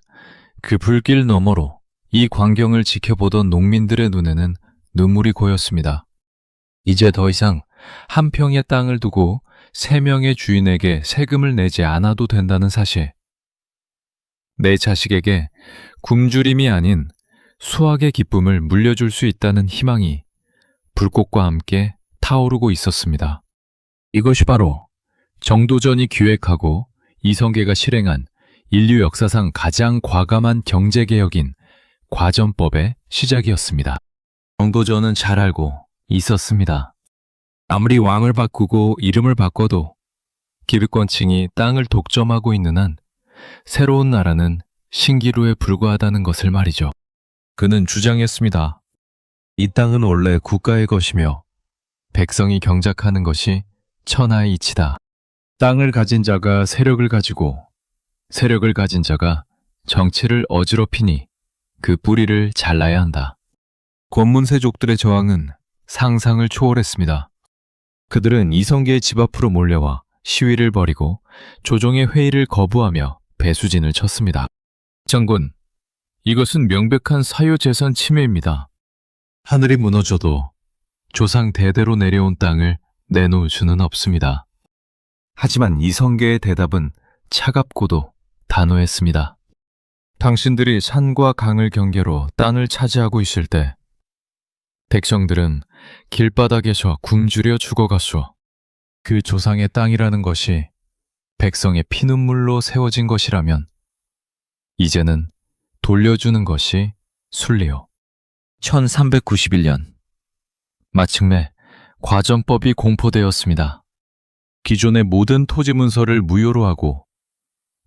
그 불길 너머로 이 광경을 지켜보던 농민들의 눈에는 눈물이 고였습니다. 이제 더 이상 한 평의 땅을 두고 3명의 주인에게 세금을 내지 않아도 된다는 사실. 내 자식에게 굶주림이 아닌 수확의 기쁨을 물려줄 수 있다는 희망이 불꽃과 함께 타오르고 있었습니다. 이것이 바로 정도전이 기획하고 이성계가 실행한 인류 역사상 가장 과감한 경제개혁인 과전법의 시작이었습니다. 정도전은 잘 알고 있었습니다. 아무리 왕을 바꾸고 이름을 바꿔도 기득권층이 땅을 독점하고 있는 한 새로운 나라는 신기루에 불과하다는 것을 말이죠. 그는 주장했습니다. 이 땅은 원래 국가의 것이며 백성이 경작하는 것이 천하의 이치다. 땅을 가진 자가 세력을 가지고 세력을 가진 자가 정치를 어지럽히니 그 뿌리를 잘라야 한다. 권문세족들의 저항은 상상을 초월했습니다. 그들은 이성계의 집 앞으로 몰려와 시위를 벌이고 조정의 회의를 거부하며 배수진을 쳤습니다. 장군, 이것은 명백한 사유재산 침해입니다. 하늘이 무너져도 조상 대대로 내려온 땅을 내놓을 수는 없습니다. 하지만 이성계의 대답은 차갑고도 단호했습니다. 당신들이 산과 강을 경계로 땅을 차지하고 있을 때 백성들은 길바닥에서 굶주려 죽어갔소. 그 조상의 땅이라는 것이 백성의 피눈물로 세워진 것이라면 이제는 돌려주는 것이 순리요. 1391년 마침내 과전법이 공포되었습니다. 기존의 모든 토지 문서를 무효로 하고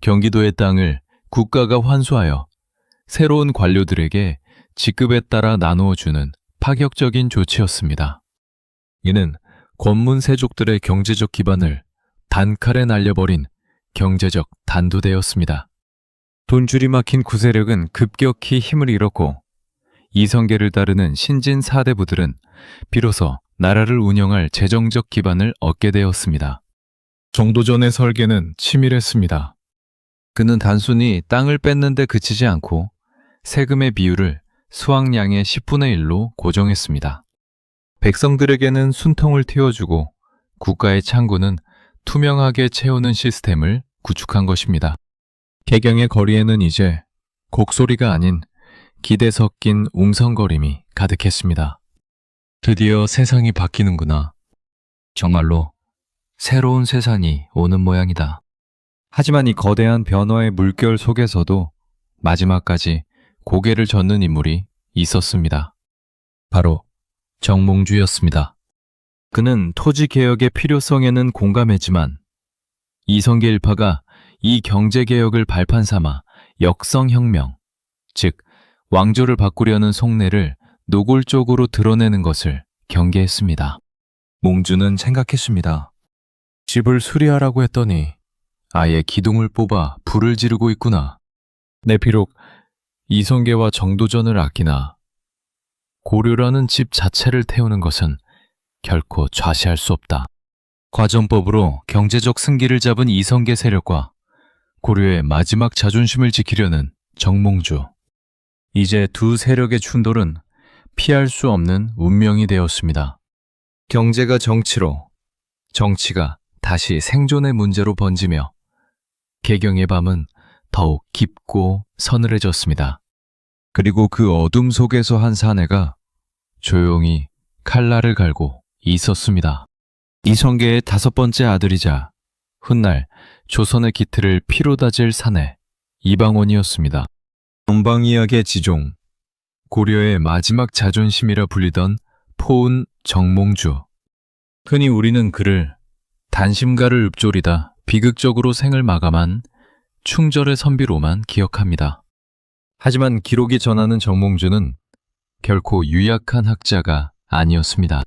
경기도의 땅을 국가가 환수하여 새로운 관료들에게 직급에 따라 나누어 주는 파격적인 조치였습니다. 이는 권문세족들의 경제적 기반을 단칼에 날려버린 경제적 단두대였습니다. 돈줄이 막힌 구세력은 급격히 힘을 잃었고 이성계를 따르는 신진 사대부들은 비로소 나라를 운영할 재정적 기반을 얻게 되었습니다. 정도전의 설계는 치밀했습니다. 그는 단순히 땅을 뺏는 데 그치지 않고 세금의 비율을 수확량의 10분의 1로 고정했습니다. 백성들에게는 순통을 틔워주고 국가의 창구는 투명하게 채우는 시스템을 구축한 것입니다. 개경의 거리에는 이제 곡소리가 아닌 기대 섞인 웅성거림이 가득했습니다. 드디어 세상이 바뀌는구나. 정말로 새로운 세상이 오는 모양이다. 하지만 이 거대한 변화의 물결 속에서도 마지막까지 고개를 젓는 인물이 있었습니다. 바로 정몽주였습니다. 그는 토지개혁의 필요성에는 공감했지만 이성계 일파가 이 경제개혁을 발판 삼아 역성혁명, 즉 왕조를 바꾸려는 속내를 노골적으로 드러내는 것을 경계했습니다. 몽주는 생각했습니다. 집을 수리하라고 했더니 아예 기둥을 뽑아 불을 지르고 있구나. 내 비록 이성계와 정도전을 아끼나 고려라는 집 자체를 태우는 것은 결코 좌시할 수 없다. 과전법으로 경제적 승기를 잡은 이성계 세력과 고려의 마지막 자존심을 지키려는 정몽주. 이제 두 세력의 충돌은 피할 수 없는 운명이 되었습니다. 경제가 정치로, 정치가 다시 생존의 문제로 번지며 개경의 밤은 더욱 깊고 서늘해졌습니다. 그리고 그 어둠 속에서 한 사내가 조용히 칼날을 갈고 있었습니다. 이성계의 5번째 아들이자 훗날 조선의 기틀을 피로 다질 사내 이방원이었습니다. 전방이약의 지종, 고려의 마지막 자존심이라 불리던 포은 정몽주. 흔히 우리는 그를 단심가를 읊조리다 비극적으로 생을 마감한 충절의 선비로만 기억합니다. 하지만 기록이 전하는 정몽주는 결코 유약한 학자가 아니었습니다.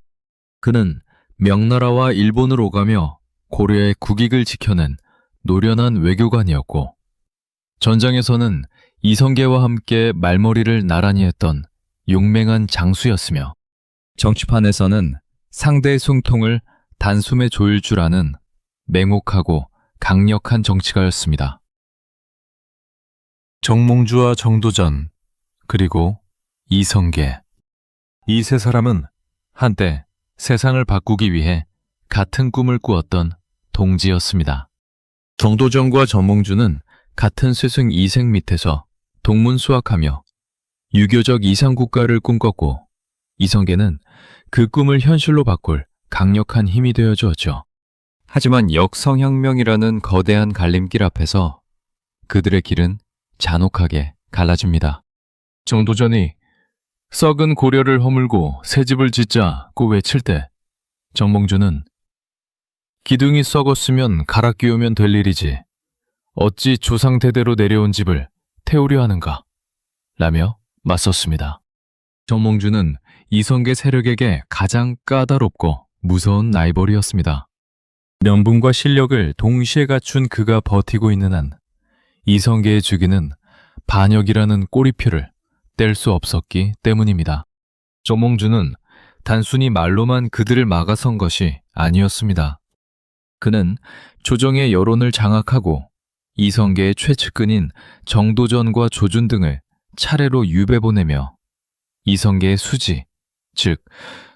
그는 명나라와 일본을 오가며 고려의 국익을 지켜낸 노련한 외교관이었고, 전장에서는 이성계와 함께 말머리를 나란히 했던 용맹한 장수였으며, 정치판에서는 상대의 숨통을 단숨에 조일 줄 아는 맹혹하고 강력한 정치가였습니다. 정몽주와 정도전, 그리고 이성계. 이 세 사람은 한때 세상을 바꾸기 위해 같은 꿈을 꾸었던 동지였습니다. 정도전과 정몽주는 같은 스승 이생 밑에서 동문수학하며 유교적 이상국가를 꿈꿨고, 이성계는 그 꿈을 현실로 바꿀 강력한 힘이 되어 주었죠. 하지만 역성혁명이라는 거대한 갈림길 앞에서 그들의 길은 잔혹하게 갈라집니다. 정도전이 썩은 고려를 허물고 새 집을 짓자고 외칠 때, 정몽주는 기둥이 썩었으면 갈아 끼우면 될 일이지 어찌 조상 대대로 내려온 집을 태우려 하는가 라며 맞섰습니다. 정몽주는 이성계 세력에게 가장 까다롭고 무서운 라이벌이었습니다. 명분과 실력을 동시에 갖춘 그가 버티고 있는 한 이성계의 주기는 반역이라는 꼬리표를 뗄 수 없었기 때문입니다. 정몽주는 단순히 말로만 그들을 막아선 것이 아니었습니다. 그는 조정의 여론을 장악하고 이성계의 최측근인 정도전과 조준 등을 차례로 유배 보내며 이성계의 수지, 즉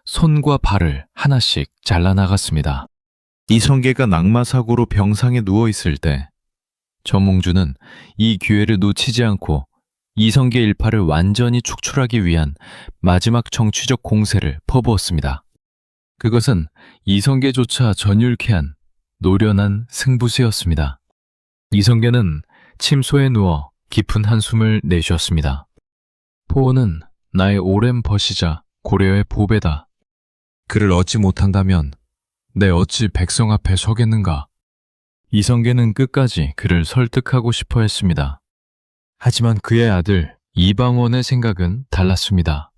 손과 발을 하나씩 잘라나갔습니다. 이성계가 낙마사고로 병상에 누워있을 때 정몽주는 이 기회를 놓치지 않고 이성계 일파를 완전히 축출하기 위한 마지막 정치적 공세를 퍼부었습니다. 그것은 이성계조차 전율케 한 노련한 승부수였습니다. 이성계는 침소에 누워 깊은 한숨을 내쉬었습니다. 포원은 나의 오랜 벗이자 고려의 보배다. 그를 얻지 못한다면 내 어찌 백성 앞에 서겠는가. 이성계는 끝까지 그를 설득하고 싶어 했습니다. 하지만 그의 아들 이방원의 생각은 달랐습니다.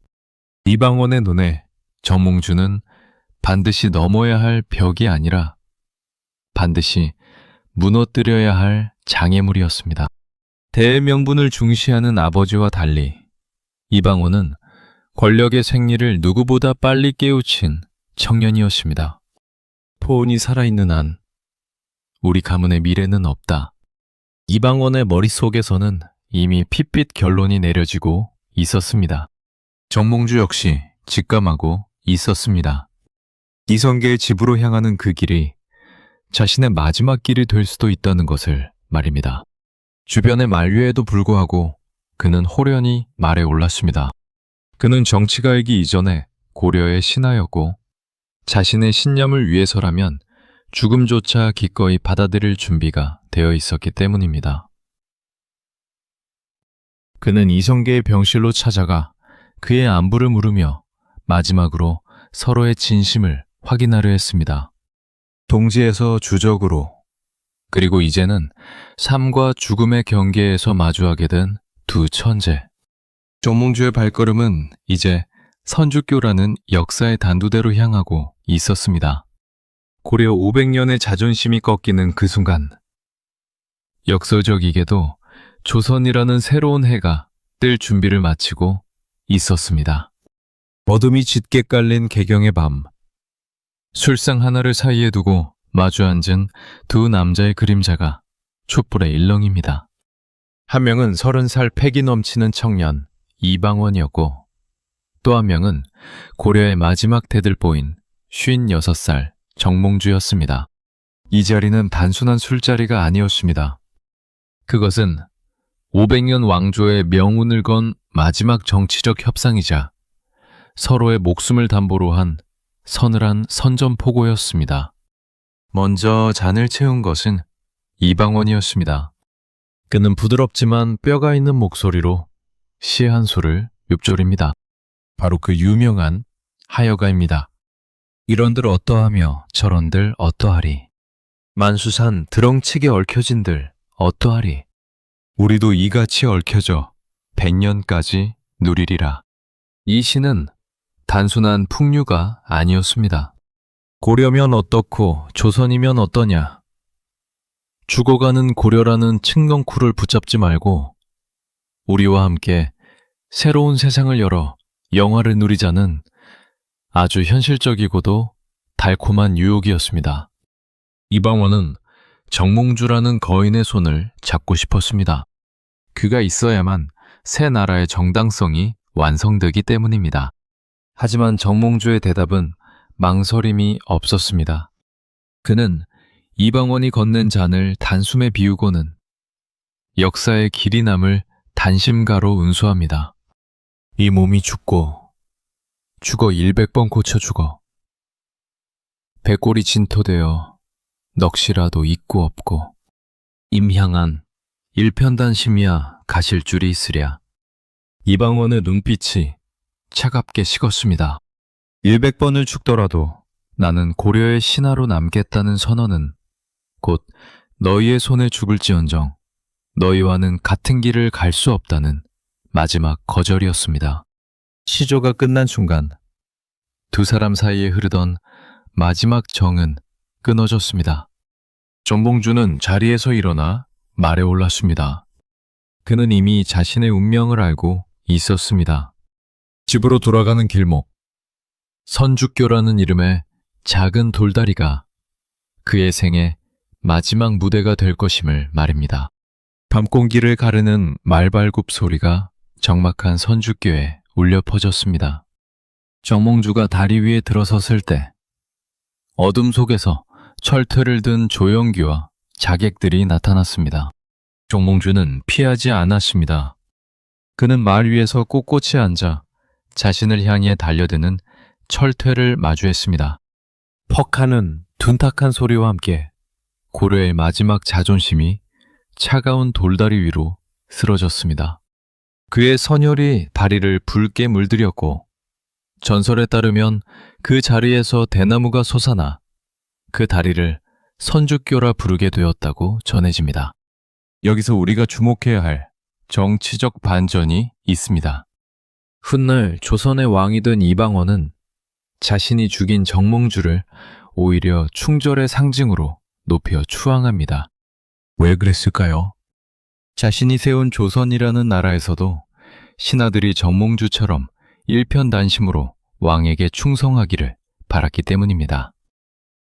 이방원의 눈에 정몽주는 반드시 넘어야 할 벽이 아니라 반드시 무너뜨려야 할 장애물이었습니다. 대명분을 중시하는 아버지와 달리 이방원은 권력의 생리를 누구보다 빨리 깨우친 청년이었습니다. 포온이 살아있는 한 우리 가문의 미래는 없다. 이방원의 머릿속에서는 이미 핏빛 결론이 내려지고 있었습니다. 정몽주 역시 직감하고 있었습니다. 이성계의 집으로 향하는 그 길이 자신의 마지막 길이 될 수도 있다는 것을 말입니다. 주변의 만류에도 불구하고 그는 호련히 말에 올랐습니다. 그는 정치가이기 이전에 고려의 신하였고 자신의 신념을 위해서라면 죽음조차 기꺼이 받아들일 준비가 되어 있었기 때문입니다. 그는 이성계의 병실로 찾아가 그의 안부를 물으며 마지막으로 서로의 진심을 확인하려 했습니다. 동지에서 주적으로, 그리고 이제는 삶과 죽음의 경계에서 마주하게 된 두 천재. 정몽주의 발걸음은 이제 선주교라는 역사의 단두대로 향하고 있었습니다. 고려 500년의 자존심이 꺾이는 그 순간, 역사적이게도 조선이라는 새로운 해가 뜰 준비를 마치고 있었습니다. 어둠이 짙게 깔린 개경의 밤, 술상 하나를 사이에 두고 마주 앉은 두 남자의 그림자가 촛불의 일렁입니다. 한 명은 30살 패기 넘치는 청년 이방원이었고, 또 한 명은 고려의 마지막 대들보인 56살 정몽주였습니다. 이 자리는 단순한 술자리가 아니었습니다. 그것은 500년 왕조의 명운을 건 마지막 정치적 협상이자 서로의 목숨을 담보로 한 서늘한 선전포고였습니다. 먼저 잔을 채운 것은 이방원이었습니다. 그는 부드럽지만 뼈가 있는 목소리로 시 한 소를 욥절입니다. 바로 그 유명한 하여가입니다. 이런들 어떠하며 저런들 어떠하리. 만수산 드렁치게 얽혀진들 어떠하리. 우리도 이같이 얽혀져 100년까지 누리리라. 이 시는 단순한 풍류가 아니었습니다. 고려면 어떻고 조선이면 어떠냐. 죽어가는 고려라는 칡넝쿨을 붙잡지 말고 우리와 함께 새로운 세상을 열어 영화를 누리자는 아주 현실적이고도 달콤한 유혹이었습니다. 이방원은 정몽주라는 거인의 손을 잡고 싶었습니다. 그가 있어야만 새 나라의 정당성이 완성되기 때문입니다. 하지만 정몽주의 대답은 망설임이 없었습니다. 그는 이방원이 건넨 잔을 단숨에 비우고는 역사의 길이 남을 단심가로 운수합니다. 이 몸이 죽고 죽어 100번 고쳐 죽어 백골이 진토되어 넋이라도 있고 없고 임향한 일편단심이야 가실 줄이 있으랴. 이방원의 눈빛이 차갑게 식었습니다. 100번을 죽더라도 나는 고려의 신하로 남겠다는 선언은 곧 너희의 손에 죽을지언정 너희와는 같은 길을 갈 수 없다는 마지막 거절이었습니다. 시조가 끝난 순간 두 사람 사이에 흐르던 마지막 정은 끊어졌습니다. 정몽주는 자리에서 일어나 말에 올랐습니다. 그는 이미 자신의 운명을 알고 있었습니다. 집으로 돌아가는 길목, 선주교라는 이름의 작은 돌다리가 그의 생의 마지막 무대가 될 것임을 말입니다. 밤공기를 가르는 말발굽 소리가 적막한 선주교에 울려 퍼졌습니다. 정몽주가 다리 위에 들어섰을 때 어둠 속에서 철퇴를 든 조영규와 자객들이 나타났습니다. 정몽주는 피하지 않았습니다. 그는 말 위에서 꼿꼿이 앉아 자신을 향해 달려드는 철퇴를 마주했습니다. 퍽하는 둔탁한 소리와 함께 고려의 마지막 자존심이 차가운 돌다리 위로 쓰러졌습니다. 그의 선혈이 다리를 붉게 물들였고 전설에 따르면 그 자리에서 대나무가 솟아나 그 다리를 선주교라 부르게 되었다고 전해집니다. 여기서 우리가 주목해야 할 정치적 반전이 있습니다. 훗날 조선의 왕이 된 이방원은 자신이 죽인 정몽주를 오히려 충절의 상징으로 높여 추앙합니다. 왜 그랬을까요? 자신이 세운 조선이라는 나라에서도 신하들이 정몽주처럼 일편단심으로 왕에게 충성하기를 바랐기 때문입니다.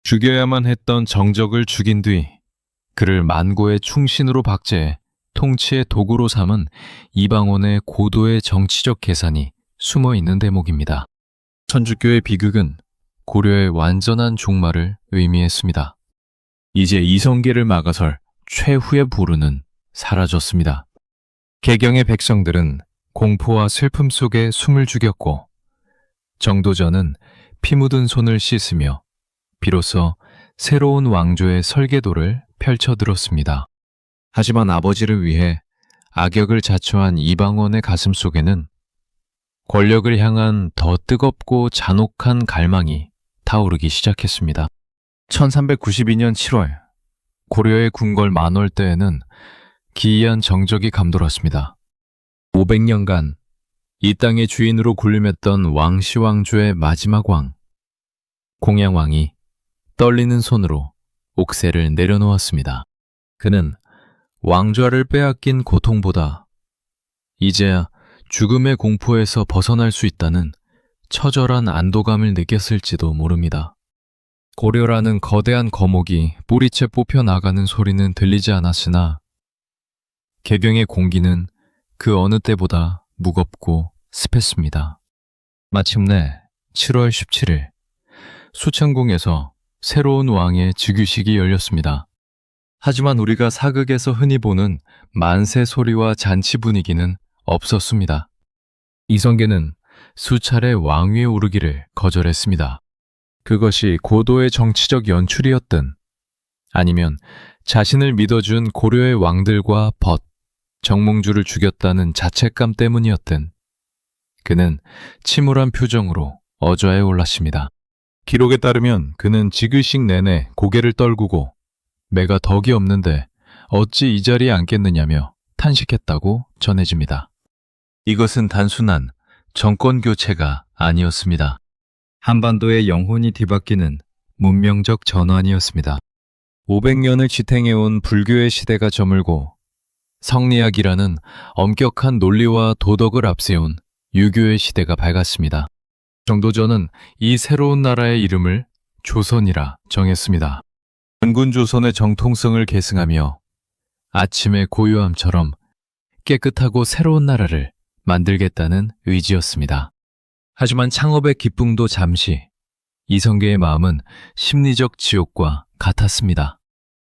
죽여야만 했던 정적을 죽인 뒤 그를 만고의 충신으로 박제해 통치의 도구로 삼은 이방원의 고도의 정치적 계산이 숨어 있는 대목입니다. 천주교의 비극은 고려의 완전한 종말을 의미했습니다. 이제 이성계를 막아설 최후의 보루는 사라졌습니다. 개경의 백성들은 공포와 슬픔 속에 숨을 죽였고 정도전은 피 묻은 손을 씻으며 비로소 새로운 왕조의 설계도를 펼쳐들었습니다. 하지만 아버지를 위해 악역을 자초한 이방원의 가슴 속에는 권력을 향한 더 뜨겁고 잔혹한 갈망이 타오르기 시작했습니다. 1392년 7월 고려의 궁궐 만월대에는 기이한 정적이 감돌았습니다. 500년간 이 땅의 주인으로 군림했던 왕시왕조의 마지막 왕, 공양왕이 떨리는 손으로 옥새를 내려놓았습니다. 그는 왕좌를 빼앗긴 고통보다 이제야 죽음의 공포에서 벗어날 수 있다는 처절한 안도감을 느꼈을지도 모릅니다. 고려라는 거대한 거목이 뿌리채 뽑혀 나가는 소리는 들리지 않았으나 개경의 공기는 그 어느 때보다 무겁고 습했습니다. 마침내 7월 17일 수창궁에서 새로운 왕의 즉위식이 열렸습니다. 하지만 우리가 사극에서 흔히 보는 만세 소리와 잔치 분위기는 없었습니다. 이성계는 수차례 왕위에 오르기를 거절했습니다. 그것이 고도의 정치적 연출이었든 아니면 자신을 믿어준 고려의 왕들과 벗, 정몽주를 죽였다는 자책감 때문이었든 그는 침울한 표정으로 어좌에 올랐습니다. 기록에 따르면 그는 지글씩 내내 고개를 떨구고 매가 덕이 없는데 어찌 이 자리에 앉겠느냐며 탄식했다고 전해집니다. 이것은 단순한 정권 교체가 아니었습니다. 한반도의 영혼이 뒤바뀌는 문명적 전환이었습니다. 500년을 지탱해온 불교의 시대가 저물고 성리학이라는 엄격한 논리와 도덕을 앞세운 유교의 시대가 밝았습니다. 정도전은 이 새로운 나라의 이름을 조선이라 정했습니다. 단군 조선의 정통성을 계승하며 아침의 고요함처럼 깨끗하고 새로운 나라를 만들겠다는 의지였습니다. 하지만 창업의 기쁨도 잠시, 이성계의 마음은 심리적 지옥과 같았습니다.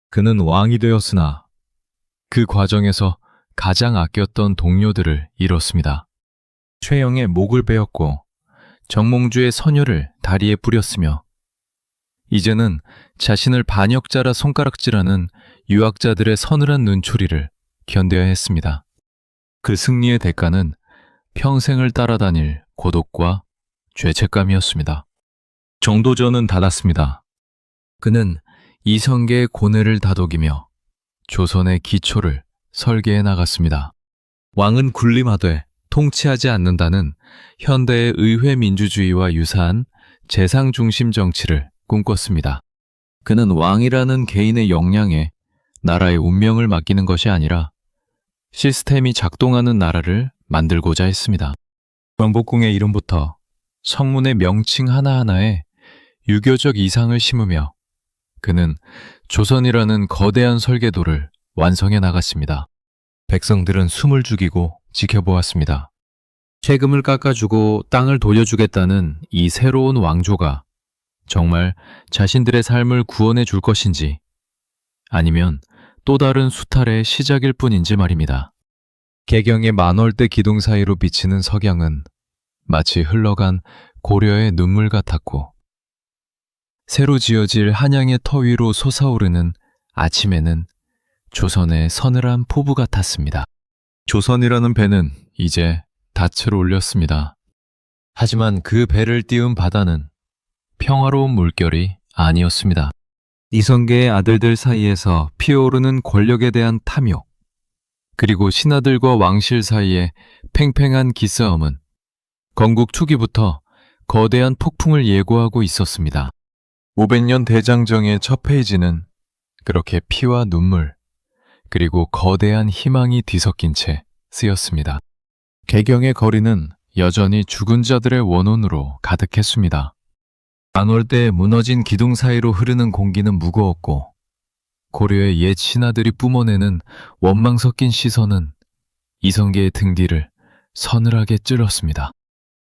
그는 왕이 되었으나 그 과정에서 가장 아꼈던 동료들을 잃었습니다. 최영의 목을 베었고 정몽주의 서녀를 다리에 뿌렸으며 이제는 자신을 반역자라 손가락질하는 유학자들의 서늘한 눈초리를 견뎌야 했습니다. 그 승리의 대가는 평생을 따라다닐 고독과 죄책감이었습니다. 정도전은 닫았습니다. 그는 이성계의 고뇌를 다독이며 조선의 기초를 설계해 나갔습니다. 왕은 군림하되 통치하지 않는다는 현대의 의회 민주주의와 유사한 재상 중심 정치를 꿈꿨습니다. 그는 왕이라는 개인의 역량에 나라의 운명을 맡기는 것이 아니라 시스템이 작동하는 나라를 만들고자 했습니다. 광복궁의 이름부터 성문의 명칭 하나하나에 유교적 이상을 심으며 그는 조선이라는 거대한 설계도를 완성해 나갔습니다. 백성들은 숨을 죽이고 지켜보았습니다. 세금을 깎아주고 땅을 돌려주겠다는 이 새로운 왕조가 정말 자신들의 삶을 구원해 줄 것인지 아니면 또 다른 수탈의 시작일 뿐인지 말입니다. 개경의 만월대 기둥 사이로 비치는 석양은 마치 흘러간 고려의 눈물 같았고 새로 지어질 한양의 터 위로 솟아오르는 아침에는 조선의 서늘한 포부 같았습니다. 조선이라는 배는 이제 닻을 올렸습니다. 하지만 그 배를 띄운 바다는 평화로운 물결이 아니었습니다. 이성계의 아들들 사이에서 피어오르는 권력에 대한 탐욕, 그리고 신하들과 왕실 사이의 팽팽한 기싸움은 건국 초기부터 거대한 폭풍을 예고하고 있었습니다. 500년 대장정의 첫 페이지는 그렇게 피와 눈물, 그리고 거대한 희망이 뒤섞인 채 쓰였습니다. 개경의 거리는 여전히 죽은 자들의 원혼으로 가득했습니다. 만월대에 무너진 기둥 사이로 흐르는 공기는 무거웠고 고려의 옛 신하들이 뿜어내는 원망 섞인 시선은 이성계의 등 뒤를 서늘하게 찔렀습니다.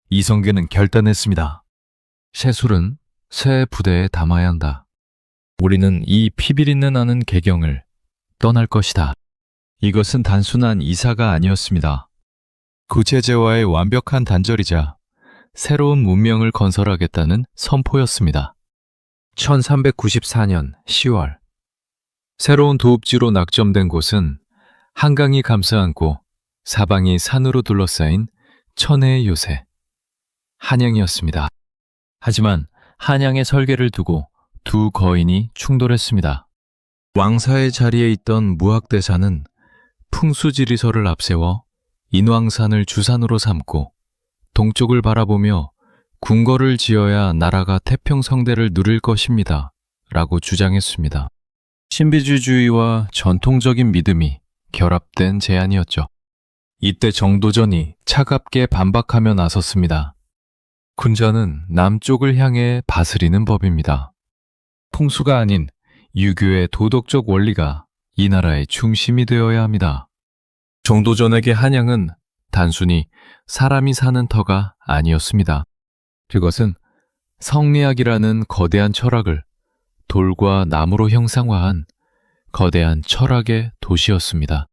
이성계는 결단했습니다. 새술은 새 부대에 담아야 한다. 우리는 이 피비린내 나는 개경을 떠날 것이다. 이것은 단순한 이사가 아니었습니다. 구체제와의 완벽한 단절이자 새로운 문명을 건설하겠다는 선포였습니다. 1394년 10월 새로운 도읍지로 낙점된 곳은 한강이 감싸안고 사방이 산으로 둘러싸인 천혜의 요새 한양이었습니다. 하지만 한양의 설계를 두고 두 거인이 충돌했습니다. 왕사의 자리에 있던 무학대사는 풍수지리서를 앞세워 인왕산을 주산으로 삼고 동쪽을 바라보며 궁궐을 지어야 나라가 태평성대를 누릴 것입니다. 라고 주장했습니다. 신비주의와 전통적인 믿음이 결합된 제안이었죠. 이때 정도전이 차갑게 반박하며 나섰습니다. 군자는 남쪽을 향해 바스리는 법입니다. 풍수가 아닌 유교의 도덕적 원리가 이 나라의 중심이 되어야 합니다. 정도전에게 한양은 단순히 사람이 사는 터가 아니었습니다. 그것은 성리학이라는 거대한 철학을 돌과 나무로 형상화한 거대한 철학의 도시였습니다.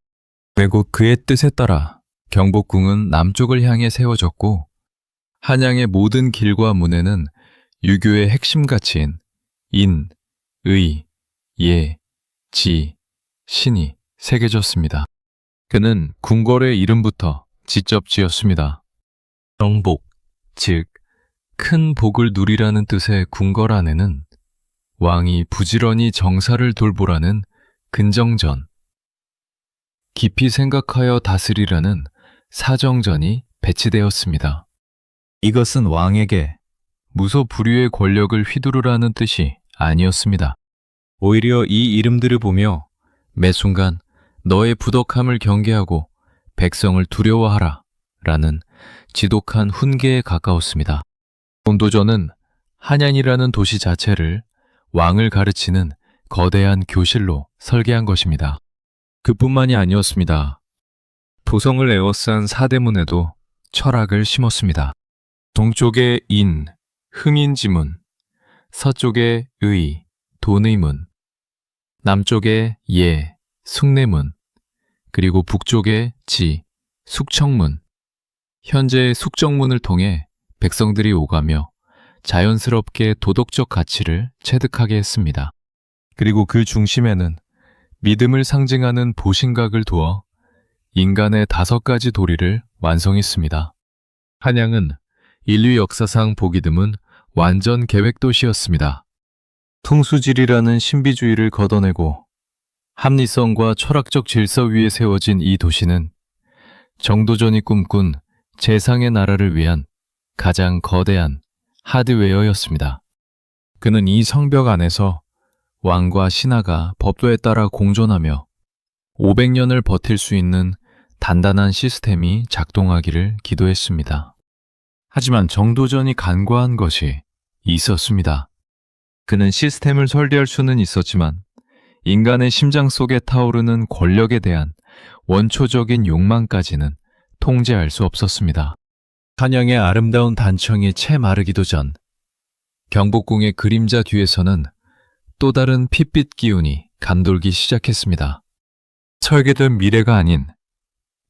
그리고 그의 뜻에 따라 경복궁은 남쪽을 향해 세워졌고 한양의 모든 길과 문에는 유교의 핵심 가치인 인, 의, 예, 지, 신이 새겨졌습니다. 그는 궁궐의 이름부터 직접 지었습니다. 정복, 즉 큰 복을 누리라는 뜻의 궁궐 안에는 왕이 부지런히 정사를 돌보라는 근정전, 깊이 생각하여 다스리라는 사정전이 배치되었습니다. 이것은 왕에게 무소불위의 권력을 휘두르라는 뜻이 아니었습니다. 오히려 이 이름들을 보며 매 순간 너의 부덕함을 경계하고 백성을 두려워하라 라는 지독한 훈계에 가까웠습니다. 정도전은 한양이라는 도시 자체를 왕을 가르치는 거대한 교실로 설계한 것입니다. 그뿐만이 아니었습니다. 도성을 에워싼 사대문에도 철학을 심었습니다. 동쪽에 인, 흥인지문, 서쪽에 의, 돈의문, 남쪽에 예, 숭례문, 그리고 북쪽에 지, 숙청문. 현재 숙청문을 통해 백성들이 오가며 자연스럽게 도덕적 가치를 체득하게 했습니다. 그리고 그 중심에는 믿음을 상징하는 보신각을 두어 인간의 5가지 도리를 완성했습니다. 한양은 인류 역사상 보기 드문 완전 계획도시였습니다. 통수질이라는 신비주의를 걷어내고 합리성과 철학적 질서 위에 세워진 이 도시는 정도전이 꿈꾼 재상의 나라를 위한 가장 거대한 하드웨어였습니다. 그는 이 성벽 안에서 왕과 신하가 법도에 따라 공존하며 500년을 버틸 수 있는 단단한 시스템이 작동하기를 기도했습니다. 하지만 정도전이 간과한 것이 있었습니다. 그는 시스템을 설계할 수는 있었지만 인간의 심장 속에 타오르는 권력에 대한 원초적인 욕망까지는 통제할 수 없었습니다. 한양의 아름다운 단청이 채 마르기도 전 경복궁의 그림자 뒤에서는 또 다른 핏빛 기운이 감돌기 시작했습니다. 설계된 미래가 아닌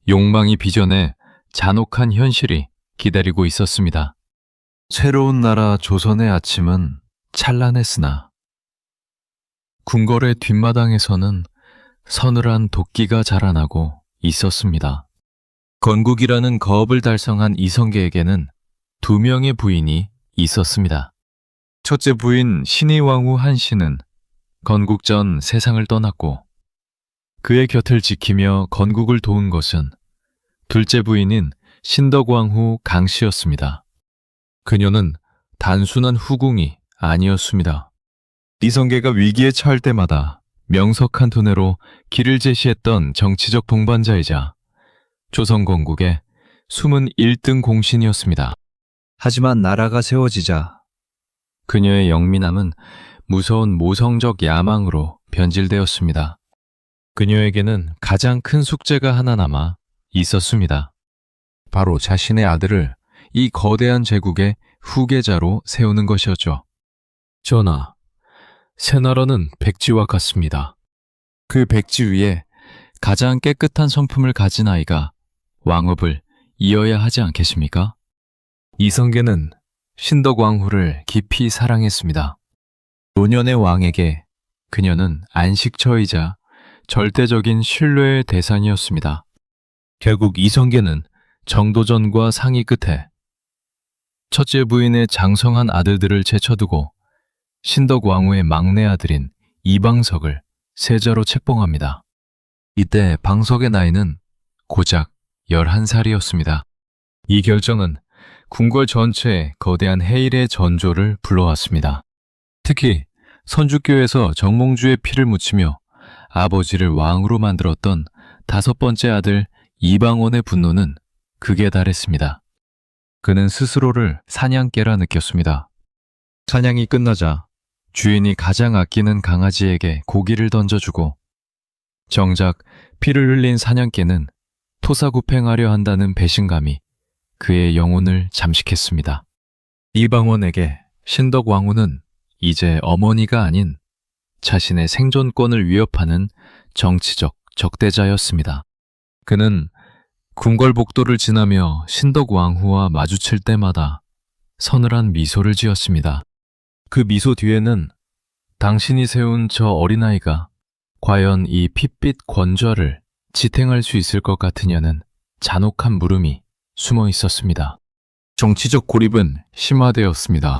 욕망이 빚어내 잔혹한 현실이 기다리고 있었습니다. 새로운 나라 조선의 아침은 찬란했으나 궁궐의 뒷마당에서는 서늘한 도끼가 자라나고 있었습니다. 건국이라는 거업을 달성한 이성계에게는 2명의 부인이 있었습니다. 첫째 부인 신의왕후 한씨는 건국 전 세상을 떠났고 그의 곁을 지키며 건국을 도운 것은 둘째 부인인 신덕왕후 강씨였습니다. 그녀는 단순한 후궁이 아니었습니다. 이성계가 위기에 처할 때마다 명석한 두뇌로 길을 제시했던 정치적 동반자이자 조선 건국의 숨은 1등 공신이었습니다. 하지만 나라가 세워지자 그녀의 영민함은 무서운 모성적 야망으로 변질되었습니다. 그녀에게는 가장 큰 숙제가 하나 남아 있었습니다. 바로 자신의 아들을 이 거대한 제국의 후계자로 세우는 것이었죠. 전하, 새나라는 백지와 같습니다. 그 백지 위에 가장 깨끗한 성품을 가진 아이가 왕업을 이어야 하지 않겠습니까? 이성계는 신덕왕후를 깊이 사랑했습니다. 노년의 왕에게 그녀는 안식처이자 절대적인 신뢰의 대상이었습니다. 결국 이성계는 정도전과 상의 끝에 첫째 부인의 장성한 아들들을 제쳐두고 신덕왕후의 막내 아들인 이방석을 세자로 책봉합니다. 이때 방석의 나이는 고작 11살이었습니다. 이 결정은 궁궐 전체에 거대한 해일의 전조를 불러왔습니다. 특히 선주교에서 정몽주의 피를 묻히며 아버지를 왕으로 만들었던 5번째 아들 이방원의 분노는 극에 달했습니다. 그는 스스로를 사냥개라 느꼈습니다. 사냥이 끝나자 주인이 가장 아끼는 강아지에게 고기를 던져주고 정작 피를 흘린 사냥개는 토사구팽하려 한다는 배신감이 그의 영혼을 잠식했습니다. 이방원에게 신덕왕후는 이제 어머니가 아닌 자신의 생존권을 위협하는 정치적 적대자였습니다. 그는 궁궐 복도를 지나며 신덕왕후와 마주칠 때마다 서늘한 미소를 지었습니다. 그 미소 뒤에는 당신이 세운 저 어린아이가 과연 이 핏빛 권좌를 지탱할 수 있을 것 같으냐는 잔혹한 물음이 숨어 있었습니다. 정치적 고립은 심화되었습니다.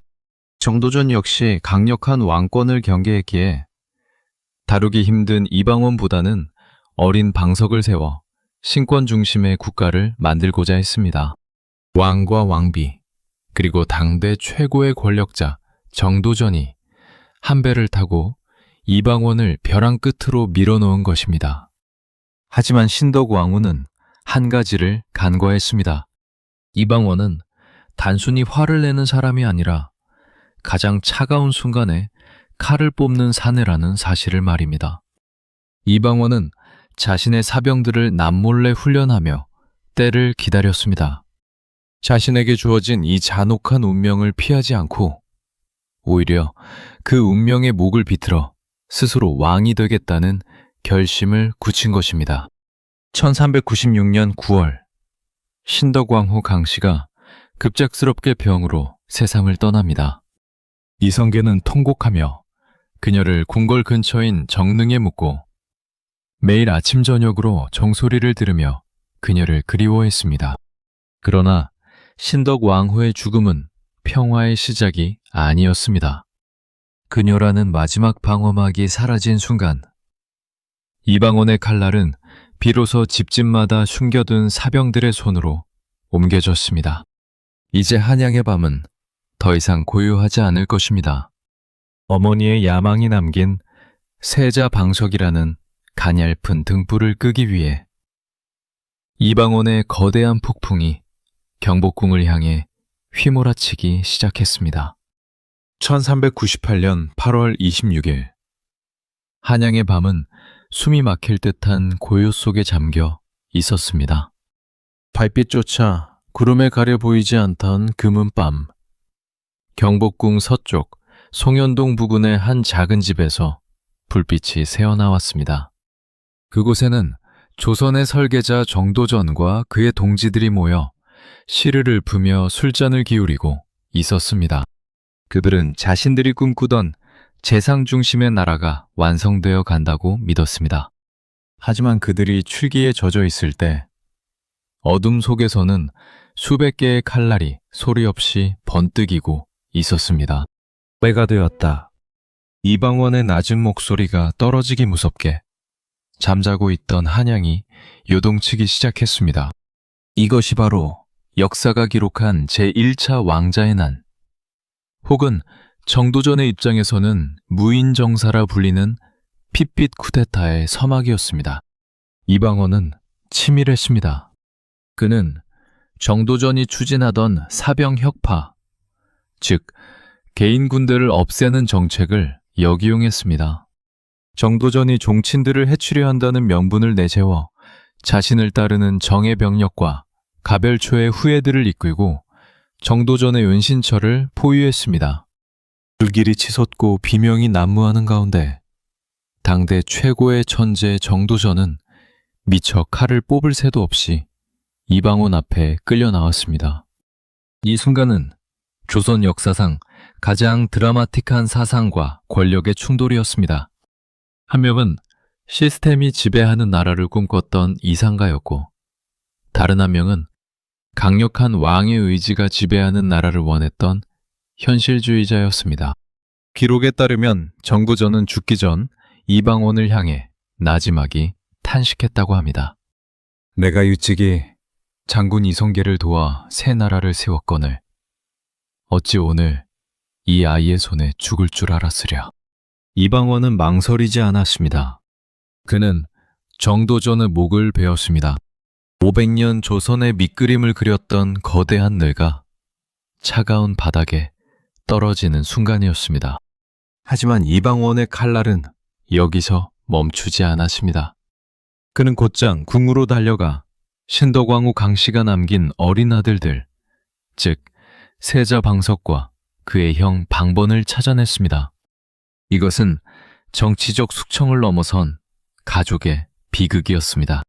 정도전 역시 강력한 왕권을 경계했기에 다루기 힘든 이방원보다는 어린 방석을 세워 신권 중심의 국가를 만들고자 했습니다. 왕과 왕비, 그리고 당대 최고의 권력자 정도전이 한 배를 타고 이방원을 벼랑 끝으로 밀어놓은 것입니다. 하지만 신덕 왕후는 한 가지를 간과했습니다. 이방원은 단순히 화를 내는 사람이 아니라 가장 차가운 순간에 칼을 뽑는 사내라는 사실을 말입니다. 이방원은 자신의 사병들을 남몰래 훈련하며 때를 기다렸습니다. 자신에게 주어진 이 잔혹한 운명을 피하지 않고 오히려 그 운명의 목을 비틀어 스스로 왕이 되겠다는 결심을 굳힌 것입니다. 1396년 9월, 신덕왕후 강씨가 급작스럽게 병으로 세상을 떠납니다. 이성계는 통곡하며 그녀를 궁궐 근처인 정릉에 묻고 매일 아침 저녁으로 종소리를 들으며 그녀를 그리워했습니다. 그러나 신덕 왕후의 죽음은 평화의 시작이 아니었습니다. 그녀라는 마지막 방어막이 사라진 순간, 이방원의 칼날은 비로소 집집마다 숨겨둔 사병들의 손으로 옮겨졌습니다. 이제 한양의 밤은 더 이상 고요하지 않을 것입니다. 어머니의 야망이 남긴 세자 방석이라는 가냘픈 등불을 끄기 위해 이방원의 거대한 폭풍이 경복궁을 향해 휘몰아치기 시작했습니다. 1398년 8월 26일, 한양의 밤은 숨이 막힐 듯한 고요 속에 잠겨 있었습니다. 달빛조차 구름에 가려 보이지 않던 금은 밤, 경복궁 서쪽 송현동 부근의 한 작은 집에서 불빛이 새어나왔습니다. 그곳에는 조선의 설계자 정도전과 그의 동지들이 모여 시를 읊으며 술잔을 기울이고 있었습니다. 그들은 자신들이 꿈꾸던 재상 중심의 나라가 완성되어 간다고 믿었습니다. 하지만 그들이 출기에 젖어 있을 때 어둠 속에서는 수백 개의 칼날이 소리 없이 번뜩이고 있었습니다. 때가 되었다. 이방원의 낮은 목소리가 떨어지기 무섭게 잠자고 있던 한양이 요동치기 시작했습니다. 이것이 바로 역사가 기록한 제1차 왕자의 난, 혹은 정도전의 입장에서는 무인정사라 불리는 핏빛 쿠데타의 서막이었습니다. 이방원은 치밀했습니다. 그는 정도전이 추진하던 사병 혁파, 즉 개인 군대를 없애는 정책을 역이용했습니다. 정도전이 종친들을 해치려 한다는 명분을 내세워 자신을 따르는 정예 병력과 가별초의 후예들을 이끌고 정도전의 은신처를 포위했습니다. 불길이 치솟고 비명이 난무하는 가운데 당대 최고의 천재 정도전은 미처 칼을 뽑을 새도 없이 이방원 앞에 끌려 나왔습니다. 이 순간은 조선 역사상 가장 드라마틱한 사상과 권력의 충돌이었습니다. 한 명은 시스템이 지배하는 나라를 꿈꿨던 이상가였고, 다른 한 명은 강력한 왕의 의지가 지배하는 나라를 원했던 현실주의자였습니다. 기록에 따르면 정도전은 죽기 전 이방원을 향해 나지막이 탄식했다고 합니다. 내가 일찍이 장군 이성계를 도와 새 나라를 세웠거늘 어찌 오늘 이 아이의 손에 죽을 줄 알았으랴. 이방원은 망설이지 않았습니다. 그는 정도전의 목을 베었습니다. 500년 조선의 밑그림을 그렸던 거대한 뇌가 차가운 바닥에 떨어지는 순간이었습니다. 하지만 이방원의 칼날은 여기서 멈추지 않았습니다. 그는 곧장 궁으로 달려가 신덕왕후 강씨가 남긴 어린 아들들, 즉 세자 방석과 그의 형 방번을 찾아냈습니다. 이것은 정치적 숙청을 넘어선 가족의 비극이었습니다.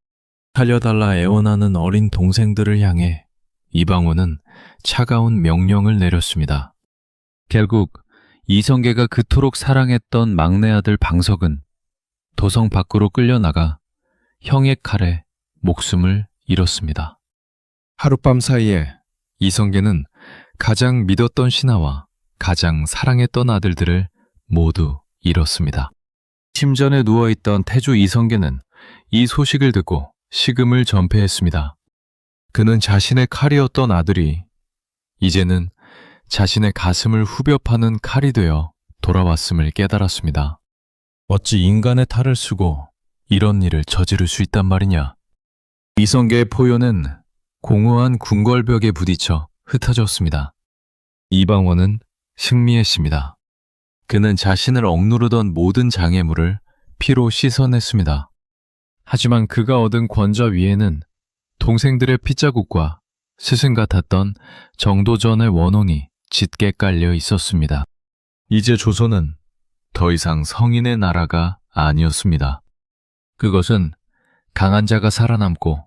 살려달라 애원하는 어린 동생들을 향해 이방원은 차가운 명령을 내렸습니다. 결국 이성계가 그토록 사랑했던 막내 아들 방석은 도성 밖으로 끌려나가 형의 칼에 목숨을 잃었습니다. 하룻밤 사이에 이성계는 가장 믿었던 신하와 가장 사랑했던 아들들을 모두 잃었습니다. 침전에 누워있던 태조 이성계는 이 소식을 듣고 식음을 전폐했습니다. 그는 자신의 칼이었던 아들이 이제는 자신의 가슴을 후벼 파는 칼이 되어 돌아왔음을 깨달았습니다. 어찌 인간의 탈을 쓰고 이런 일을 저지를 수 있단 말이냐. 이성계의 포효는 공허한 궁궐벽에 부딪혀 흩어졌습니다. 이방원은 승리했습니다. 그는 자신을 억누르던 모든 장애물을 피로 씻어냈습니다. 하지만 그가 얻은 권좌 위에는 동생들의 핏자국과 스승 같았던 정도전의 원홍이 짙게 깔려 있었습니다. 이제 조선은 더 이상 성인의 나라가 아니었습니다. 그것은 강한 자가 살아남고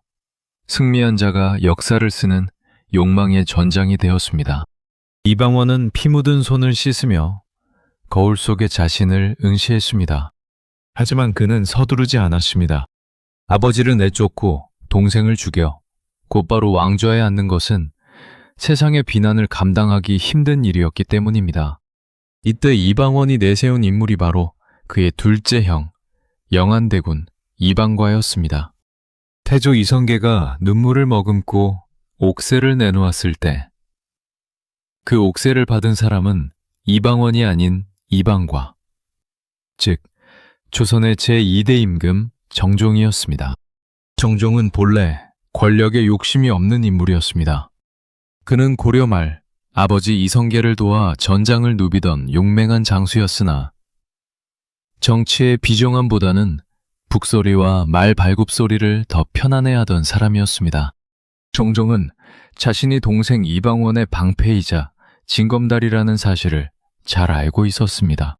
승리한 자가 역사를 쓰는 욕망의 전장이 되었습니다. 이방원은 피 묻은 손을 씻으며 거울 속에 자신을 응시했습니다. 하지만 그는 서두르지 않았습니다. 아버지를 내쫓고 동생을 죽여 곧바로 왕좌에 앉는 것은 세상의 비난을 감당하기 힘든 일이었기 때문입니다. 이때 이방원이 내세운 인물이 바로 그의 둘째 형, 영안대군 이방과였습니다. 태조 이성계가 눈물을 머금고 옥새를 내놓았을 때 그 옥새를 받은 사람은 이방원이 아닌 이방과, 즉 조선의 제2대 임금 정종이었습니다. 정종은 본래 권력에 욕심이 없는 인물이었습니다. 그는 고려 말 아버지 이성계를 도와 전장을 누비던 용맹한 장수였으나 정치의 비정함보다는 북소리와 말 발굽소리를 더 편안해하던 사람이었습니다. 정종은 자신이 동생 이방원의 방패이자 징검다리라는 사실을 잘 알고 있었습니다.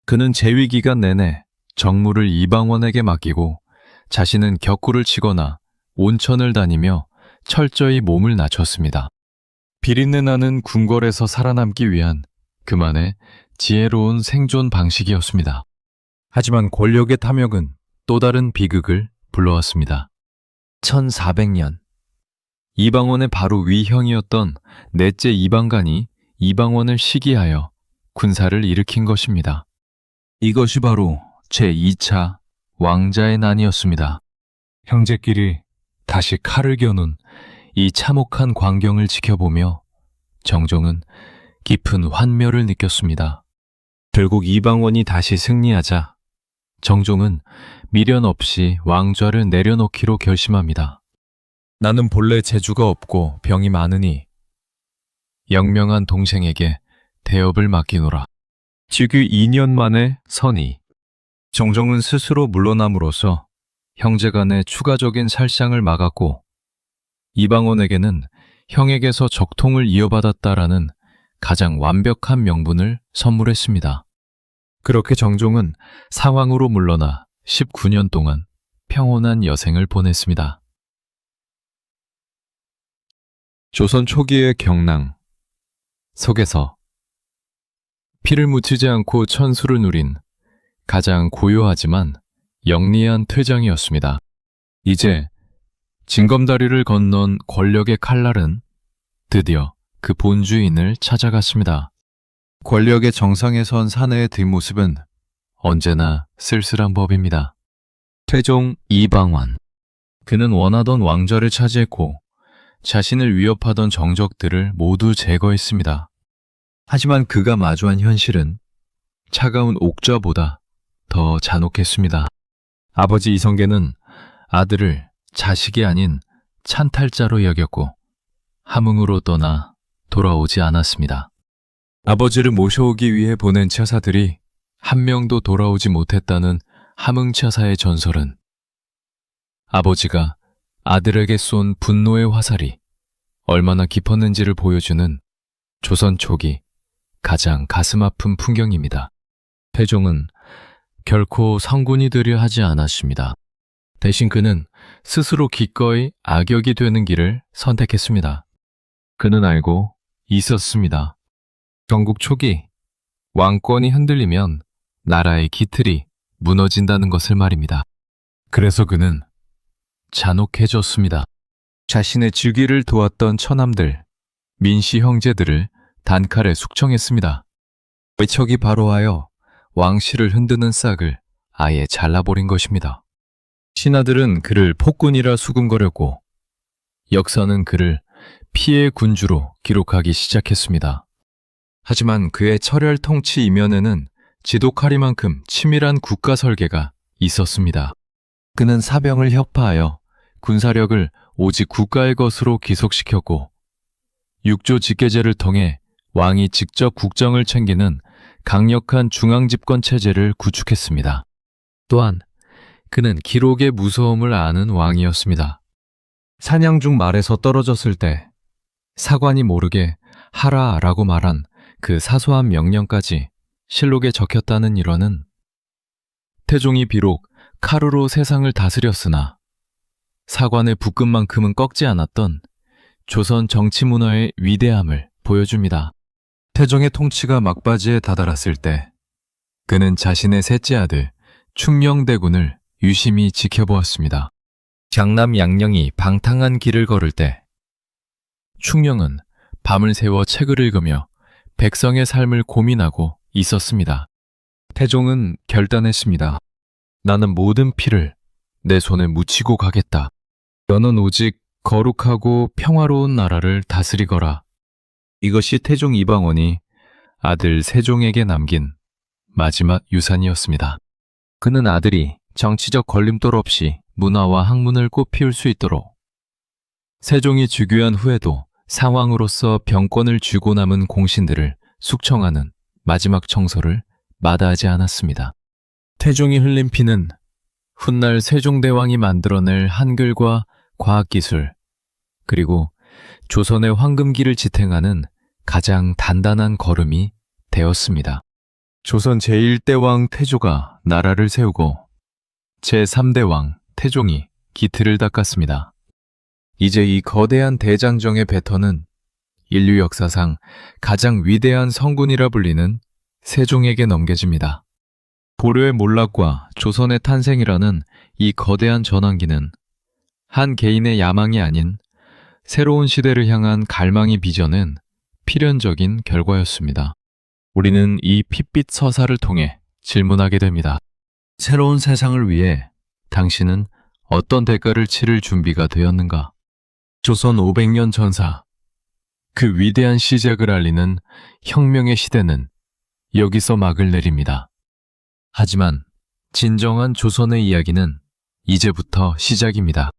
그는 재위 기간 내내 정무를 이방원에게 맡기고 자신은 격구를 치거나 온천을 다니며 철저히 몸을 낮췄습니다. 비린내 나는 궁궐에서 살아남기 위한 그만의 지혜로운 생존 방식이었습니다. 하지만 권력의 탐욕은 또 다른 비극을 불러왔습니다. 1400년 이방원의 바로 위형이었던 넷째 이방간이 이방원을 시기하여 군사를 일으킨 것입니다. 이것이 바로 제2차 왕자의 난이었습니다. 형제끼리 다시 칼을 겨눈 이 참혹한 광경을 지켜보며 정종은 깊은 환멸을 느꼈습니다. 결국 이방원이 다시 승리하자 정종은 미련 없이 왕좌를 내려놓기로 결심합니다. 나는 본래 재주가 없고 병이 많으니 영명한 동생에게 대업을 맡기노라. 즉위 2년 만에 선의. 정종은 스스로 물러남으로써 형제간의 추가적인 살상을 막았고 이방원에게는 형에게서 적통을 이어받았다라는 가장 완벽한 명분을 선물했습니다. 그렇게 정종은 상황으로 물러나 19년 동안 평온한 여생을 보냈습니다. 조선 초기의 경랑 속에서 피를 묻히지 않고 천수를 누린 가장 고요하지만 영리한 퇴장이었습니다. 이제 징검다리를 건넌 권력의 칼날은 드디어 그 본주인을 찾아갔습니다. 권력의 정상에 선 사내의 뒷모습은 언제나 쓸쓸한 법입니다. 태종 이방원. 그는 원하던 왕좌를 차지했고 자신을 위협하던 정적들을 모두 제거했습니다. 하지만 그가 마주한 현실은 차가운 옥좌보다 더 잔혹했습니다. 아버지 이성계는 아들을 자식이 아닌 찬탈자로 여겼고 함흥으로 떠나 돌아오지 않았습니다. 아버지를 모셔오기 위해 보낸 처사들이 한 명도 돌아오지 못했다는 함흥처사의 전설은 아버지가 아들에게 쏜 분노의 화살이 얼마나 깊었는지를 보여주는 조선 초기 가장 가슴 아픈 풍경입니다. 태종은 결코 성군이 되려 하지 않았습니다. 대신 그는 스스로 기꺼이 악역이 되는 길을 선택했습니다. 그는 알고 있었습니다. 전국 초기 왕권이 흔들리면 나라의 기틀이 무너진다는 것을 말입니다. 그래서 그는 잔혹해졌습니다. 자신의 즉위를 도왔던 처남들, 민씨 형제들을 단칼에 숙청했습니다. 외척이 바로하여 왕실을 흔드는 싹을 아예 잘라버린 것입니다. 신하들은 그를 폭군이라 수군거렸고 역사는 그를 피해 군주로 기록하기 시작했습니다. 하지만 그의 철혈 통치 이면에는 지독하리만큼 치밀한 국가 설계가 있었습니다. 그는 사병을 협파하여 군사력을 오직 국가의 것으로 기속시켰고 육조 직계제를 통해 왕이 직접 국정을 챙기는 강력한 중앙집권 체제를 구축했습니다. 또한 그는 기록의 무서움을 아는 왕이었습니다. 사냥 중 말에서 떨어졌을 때 사관이 모르게 하라라고 말한 그 사소한 명령까지 실록에 적혔다는 일화는 태종이 비록 칼으로 세상을 다스렸으나 사관의 붓끝만큼은 꺾지 않았던 조선 정치 문화의 위대함을 보여줍니다. 태종의 통치가 막바지에 다다랐을 때 그는 자신의 셋째 아들 충녕대군을 유심히 지켜보았습니다. 장남 양녕이 방탕한 길을 걸을 때 충녕은 밤을 새워 책을 읽으며 백성의 삶을 고민하고 있었습니다. 태종은 결단했습니다. 나는 모든 피를 내 손에 묻히고 가겠다. 너는 오직 거룩하고 평화로운 나라를 다스리거라. 이것이 태종 이방원이 아들 세종에게 남긴 마지막 유산이었습니다. 그는 아들이 정치적 걸림돌 없이 문화와 학문을 꽃피울 수 있도록 세종이 즉위한 후에도 상왕으로서 병권을 쥐고 남은 공신들을 숙청하는 마지막 청소를 마다하지 않았습니다. 태종이 흘린 피는 훗날 세종대왕이 만들어낼 한글과 과학기술, 그리고 조선의 황금기를 지탱하는 가장 단단한 걸음이 되었습니다. 조선 제1대왕 태조가 나라를 세우고 제3대왕 태종이 기틀을 닦았습니다. 이제 이 거대한 대장정의 배터는 인류 역사상 가장 위대한 성군이라 불리는 세종에게 넘겨집니다. 고려의 몰락과 조선의 탄생이라는 이 거대한 전환기는 한 개인의 야망이 아닌 새로운 시대를 향한 갈망이 빚어낸 필연적인 결과였습니다. 우리는 이 핏빛 서사를 통해 질문하게 됩니다. 새로운 세상을 위해 당신은 어떤 대가를 치를 준비가 되었는가? 조선 500년 전사, 그 위대한 시작을 알리는 혁명의 시대는 여기서 막을 내립니다. 하지만 진정한 조선의 이야기는 이제부터 시작입니다.